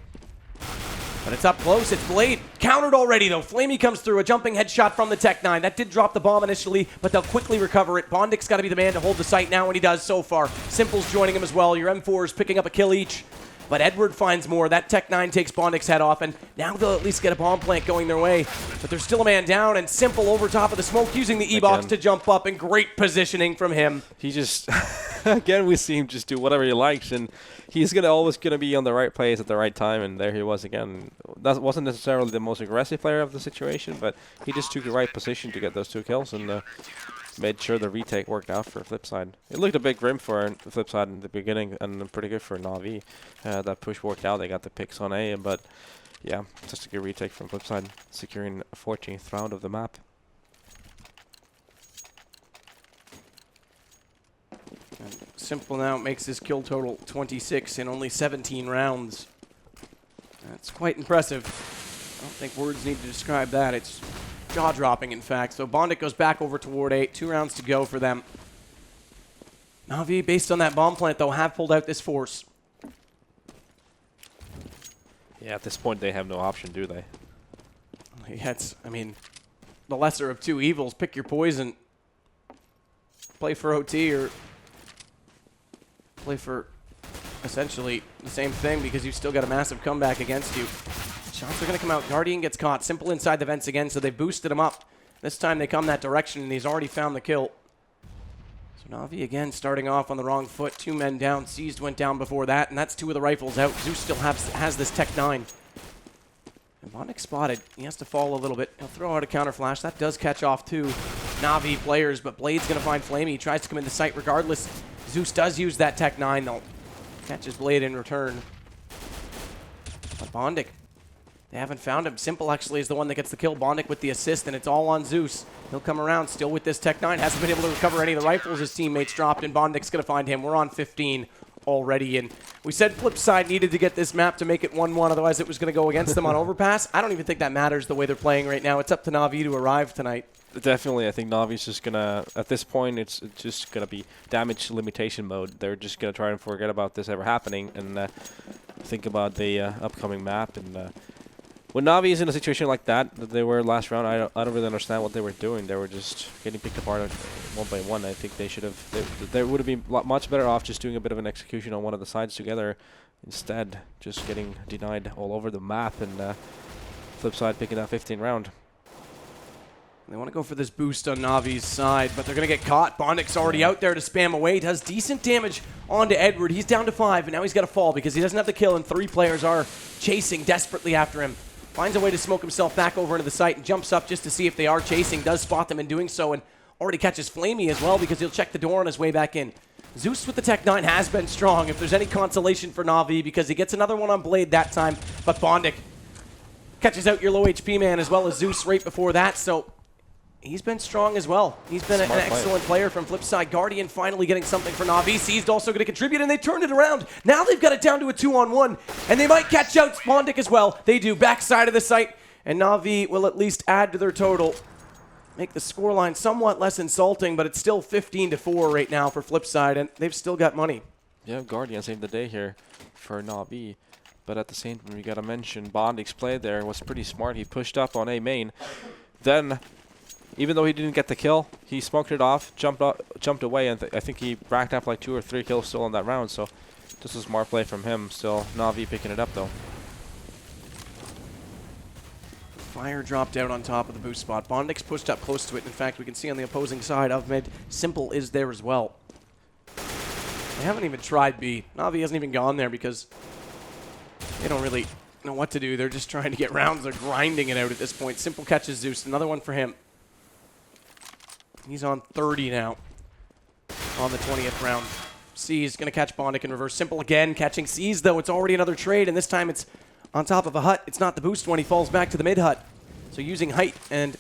But it's up close. It's Blade. Countered already, though. Flamey comes through. A jumping headshot from the Tech 9. That did drop the bomb initially, but they'll quickly recover it. Bondic's got to be the man to hold the site now, and he does so far. Simple's joining him as well. Your M4's picking up a kill each. But Edward finds more. That Tech 9 takes Bondic's head off, and now they'll at least get a bomb plant going their way. But there's still a man down, and Simple over top of the smoke using the E-box to jump up, and great positioning from him. He just, again, we see him just do whatever he likes, and he's always going to be on the right place at the right time, and there he was again. That wasn't necessarily the most aggressive player of the situation, but he just took the right position to get those 2 kills, and made sure the retake worked out for Flipside. It looked a bit grim for Flipside in the beginning, and pretty good for NaVi. That push worked out. They got the picks on A, but yeah, just a good retake from Flipside, securing a 14th round of the map. And Simple now makes his kill total 26 in only 17 rounds. That's quite impressive. I don't think words need to describe that. It's jaw-dropping, in fact. So Bondic goes back over toward 8. 2 rounds to go for them. NaVi, based on that bomb plant, though, have pulled out this force. Yeah, at this point, they have no option, do they? Yeah, it's, I mean, the lesser of 2 evils. Pick your poison. Play for OT or play for essentially the same thing, because you've still got a massive comeback against you. Shots are going to come out. Guardian gets caught. Simple inside the vents again, so they boosted him up. This time they come that direction, and he's already found the kill. So NaVi again starting off on the wrong foot. 2 men down. Seized went down before that, and that's 2 of the rifles out. Zeus still has this Tech 9. And Bondic spotted. He has to fall a little bit. He'll throw out a counter flash. That does catch off 2 NaVi players, but Blade's going to find Flamey. He tries to come into sight regardless. Zeus does use that Tech 9, though. Catches Blade in return. But Bondic, they haven't found him. Simple actually is the one that gets the kill. Bondic with the assist, and it's all on Zeus. He'll come around still with this Tech 9. Hasn't been able to recover any of the rifles his teammates dropped, and Bondic's going to find him. We're on 15. already. And we said Flipside needed to get this map to make it 1-1, otherwise it was going to go against them on Overpass. I don't even think that matters the way they're playing right now. It's up to NaVi to arrive tonight. Definitely, I think Navi's just gonna, at this point, it's just gonna be damage limitation mode. They're just gonna try and forget about this ever happening and think about the upcoming map. And when Navi is in a situation like that they were last round, I don't really understand what they were doing. They were just getting picked apart one by one. I think they should have, they would have been much better off just doing a bit of an execution on one of the sides together. Instead, just getting denied all over the map and Flipside picking that 15 round. They want to go for this boost on Navi's side, but they're going to get caught. Bondik's already out there to spam away. Does decent damage onto Edward. He's down to 5, and now he's got to fall because he doesn't have the kill, and 3 players are chasing desperately after him. Finds a way to smoke himself back over into the site and jumps up just to see if they are chasing. Does spot them in doing so, and already catches Flamey as well because he'll check the door on his way back in. Zeus with the Tech 9 has been strong, if there's any consolation for Navi, because he gets another one on Blade that time, but Bondik catches out your low HP man as well as Zeus right before that, so he's been strong as well. He's been an excellent player from Flipside. Guardian finally getting something for NaVi. Seized also going to contribute, and they turned it around. Now they've got it down to a 2-on-1, and they might catch out Bondik as well. They do. Backside of the site, and NaVi will at least add to their total. Make the scoreline somewhat less insulting, but it's still 15-4 right now for Flipside, and they've still got money. Yeah, Guardian saved the day here for NaVi. But at the same time, we got to mention Bondik's play there was pretty smart. He pushed up on A main. Then, even though he didn't get the kill, he smoked it off, jumped away, and I think he racked up like 2 or 3 kills still in that round. So this was a smart play from him. Still, NaVi picking it up though. Fire dropped out on top of the boost spot. Bondik's pushed up close to it. In fact, we can see on the opposing side of mid, Simple is there as well. They haven't even tried B. NaVi hasn't even gone there because they don't really know what to do. They're just trying to get rounds. They're grinding it out at this point. Simple catches Zeus. Another one for him. He's on 30 now on the 20th round. C's going to catch Bondik in reverse. Simple again catching C's, though. It's already another trade, and this time it's on top of a hut. It's not the boost when he falls back to the mid hut. So using height and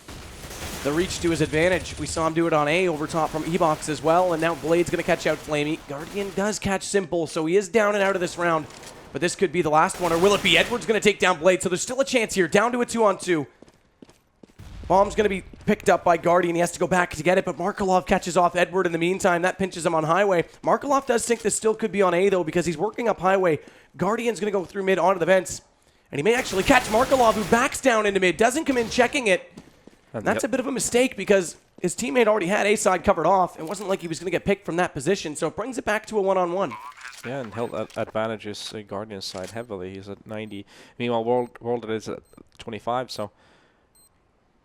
the reach to his advantage. We saw him do it on A over top from E-Box as well, and now Blade's going to catch out Flamey. Guardian does catch Simple, so he is down and out of this round. But this could be the last one, or will it be? Edward's going to take down Blade, so there's still a chance here. Down to a 2-on-2. Bomb's going to be picked up by Guardian. He has to go back to get it, but Markelov catches off Edward in the meantime. That pinches him on Highway. Markelov does think this still could be on A, though, because he's working up Highway. Guardian's going to go through mid onto the vents, and he may actually catch Markelov, who backs down into mid. Doesn't come in checking it. And that's a bit of a mistake because his teammate already had A side covered off. It wasn't like he was going to get picked from that position, so it brings it back to a 1-on-1. Yeah, and held advantages Guardian's side heavily. He's at 90. Meanwhile, World is at 25, so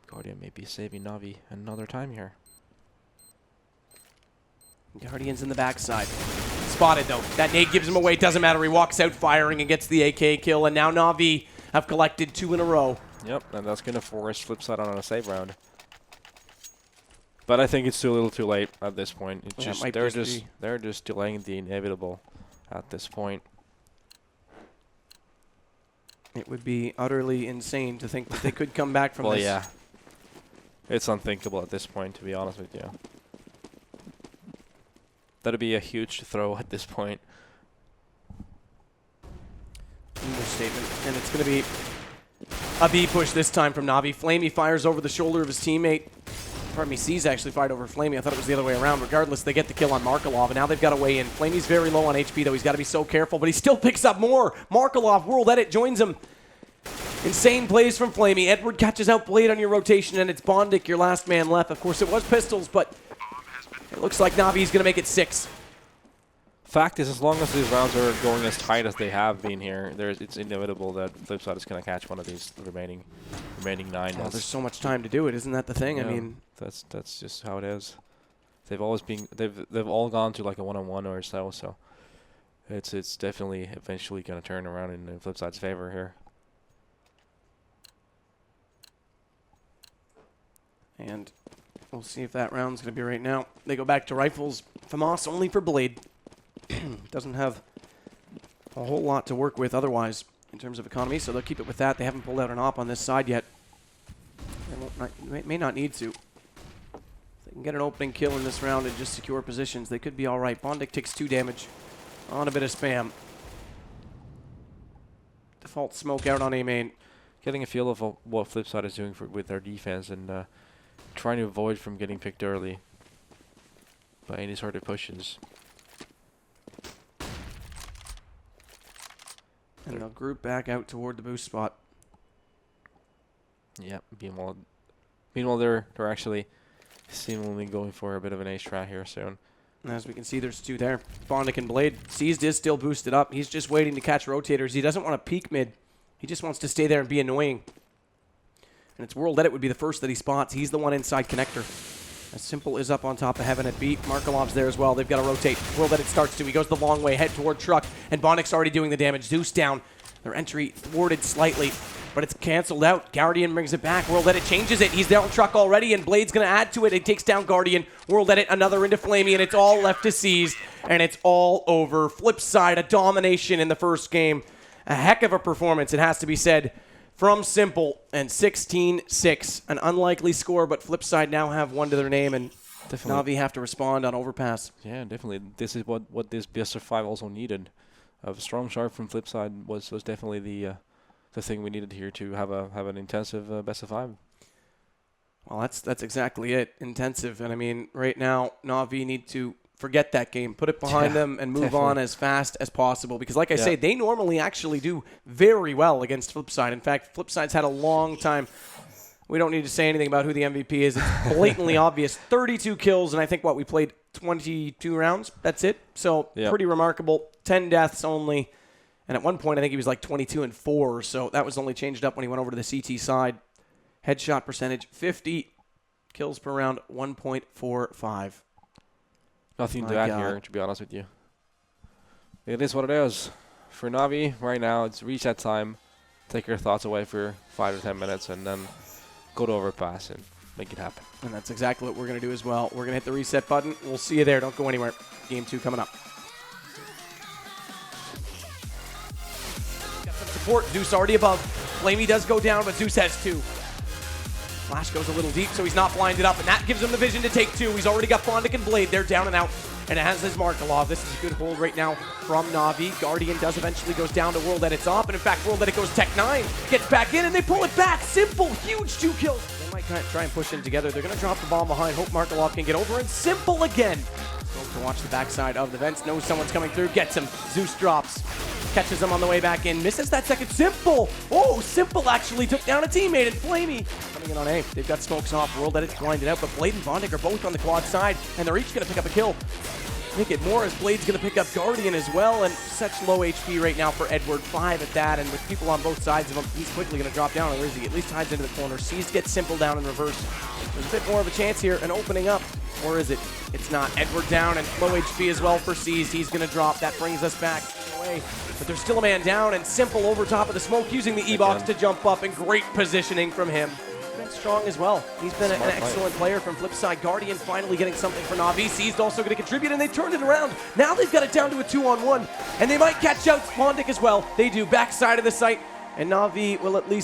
Guardian may be saving NaVi another time here. Guardian's in the backside. Spotted, though. That nade gives him away. Doesn't matter. He walks out firing and gets the AK kill, and now NaVi have collected 2 in a row. Yep, and that's going to force Flipside on a save round. But I think it's too little too late at this point. It's just, they're just delaying the inevitable at this point. It would be utterly insane to think that they could come back from this. Well, yeah. It's unthinkable at this point, to be honest with you. That'd be a huge throw at this point. Understatement. And it's going to be a B push this time from NaVi. Flamey fires over the shoulder of his teammate. Pardon me, C's actually fired over Flamey. I thought it was the other way around. Regardless, they get the kill on Markelov, and now they've got a way in. Flamey's very low on HP, though. He's got to be so careful, but he still picks up more. Markelov, World Edit joins him. Insane plays from Flamey. Edward catches out Blade on your rotation, and it's Bondik, your last man left. Of course, it was pistols, but it looks like NaVi's going to make it 6. Fact is, as long as these rounds are going as tight as they have been here, it's inevitable that Flipside is going to catch one of these remaining 9. Oh, there's so much time to do it, isn't that the thing? Yeah, I mean, that's just how it is. They've always been they've all gone to like a 1-on-1 or so it's definitely eventually going to turn around in Flipside's favor here. And we'll see if that round's going to be right now. They go back to rifles. FAMAS only for Blade. Doesn't have a whole lot to work with otherwise in terms of economy, so they'll keep it with that. They haven't pulled out an op on this side yet. They may not need to. If they can get an opening kill in this round and just secure positions, they could be all right. Bondik takes 2 damage. on a bit of spam. Default smoke out on A main. Getting a feel of what Flipside is doing with their defense and trying to avoid from getting picked early by any sort of pushes. And they'll group back out toward the boost spot. Yeah, meanwhile they're actually seemingly going for a bit of an ace strat here soon. And as we can see, there's two there. Bondic and Blade. Seized is still boosted up. He's just waiting to catch rotators. He doesn't want to peek mid. He just wants to stay there and be annoying. And it's World Edit would be the first that he spots. He's the one inside connector. As Simple is up on top of Heaven at B. Markelov's there as well. They've got to rotate. World Edit starts to. He goes the long way, head toward Truck. And Bondic's already doing the damage. Zeus down. Their entry thwarted slightly, but it's canceled out. Guardian brings it back. World Edit changes it. He's down Truck already, and Blade's going to add to it. It takes down Guardian. World Edit, another into Flamey, and it's all left to Seize, and it's all over. Flipside, a domination in the first game. A heck of a performance, it has to be said, from Simple, and 16-6. An unlikely score, but Flipside now have one to their name, and NaVi have to respond on overpass. Yeah, definitely. This is what this best of 5 also needed. A strong sharp from Flipside was definitely the thing we needed here to have an intensive best of 5. Well, that's exactly it. Intensive. And I mean, right now, NaVi need to forget that game, put it behind them, and move on as fast as possible. Because like I say, they normally actually do very well against Flipside. In fact, Flipside's had a long time. We don't need to say anything about who the MVP is. It's blatantly obvious. 32 kills, and I think, we played 22 rounds. That's it. So pretty remarkable. 10 deaths only. And at one point, I think he was like 22-4. So that was only changed up when he went over to the CT side. Headshot percentage, 50. Kills per round, 1.45. Nothing to add here, to be honest with you. It is what it is. For NaVi, right now, it's reset time. Take your thoughts away for 5 to 10 minutes, and then go to overpass and make it happen. And that's exactly what we're going to do as well. We're going to hit the reset button. We'll see you there. Don't go anywhere. Game 2 coming up. Got some support. Zeus already above. Flamey does go down, but Zeus has 2. Flash goes a little deep, so he's not blinded up, and that gives him the vision to take 2. He's already got Bondic and Blade. They're down and out, and it has his Markelov. This is a good hold right now from NaVi. Guardian does eventually goes down to World Edit's op, and in fact, World Edit goes Tech 9, gets back in, and they pull it back. Simple, huge 2 kills. They might try and push in together. They're going to drop the bomb behind. Hope Markelov can get over, and Simple again. Smoke to watch the backside of the vents. Knows someone's coming through. Gets him. Zeus drops. Catches him on the way back in. Misses that second. Simple. Oh, Simple actually took down a teammate. And Flamey coming in on A. They've got smokes off. World Edit's blinded out. But Blade and Bondic are both on the quad side. And they're each going to pick up a kill. Make it more as Blade's going to pick up Guardian as well. And such low HP right now for Edward. 5 at that. And with people on both sides of him, he's quickly going to drop down. Or is he? At least hides into the corner. Sees gets Simple down in reverse. There's a bit more of a chance here. And opening up. Or is it? It's not. Edward down and low HP as well for Seized. He's going to drop. That brings us back away. But there's still a man down, and Simple over top of the smoke using the E-Box to jump up, and great positioning from him. He's been strong as well. He's been an excellent player from Flipside. Guardian finally getting something for NaVi. Seized also going to contribute, and they turned it around. Now they've got it down to a 2-on-1, and they might catch out Bondic as well. They do. Backside of the site, and NaVi will at least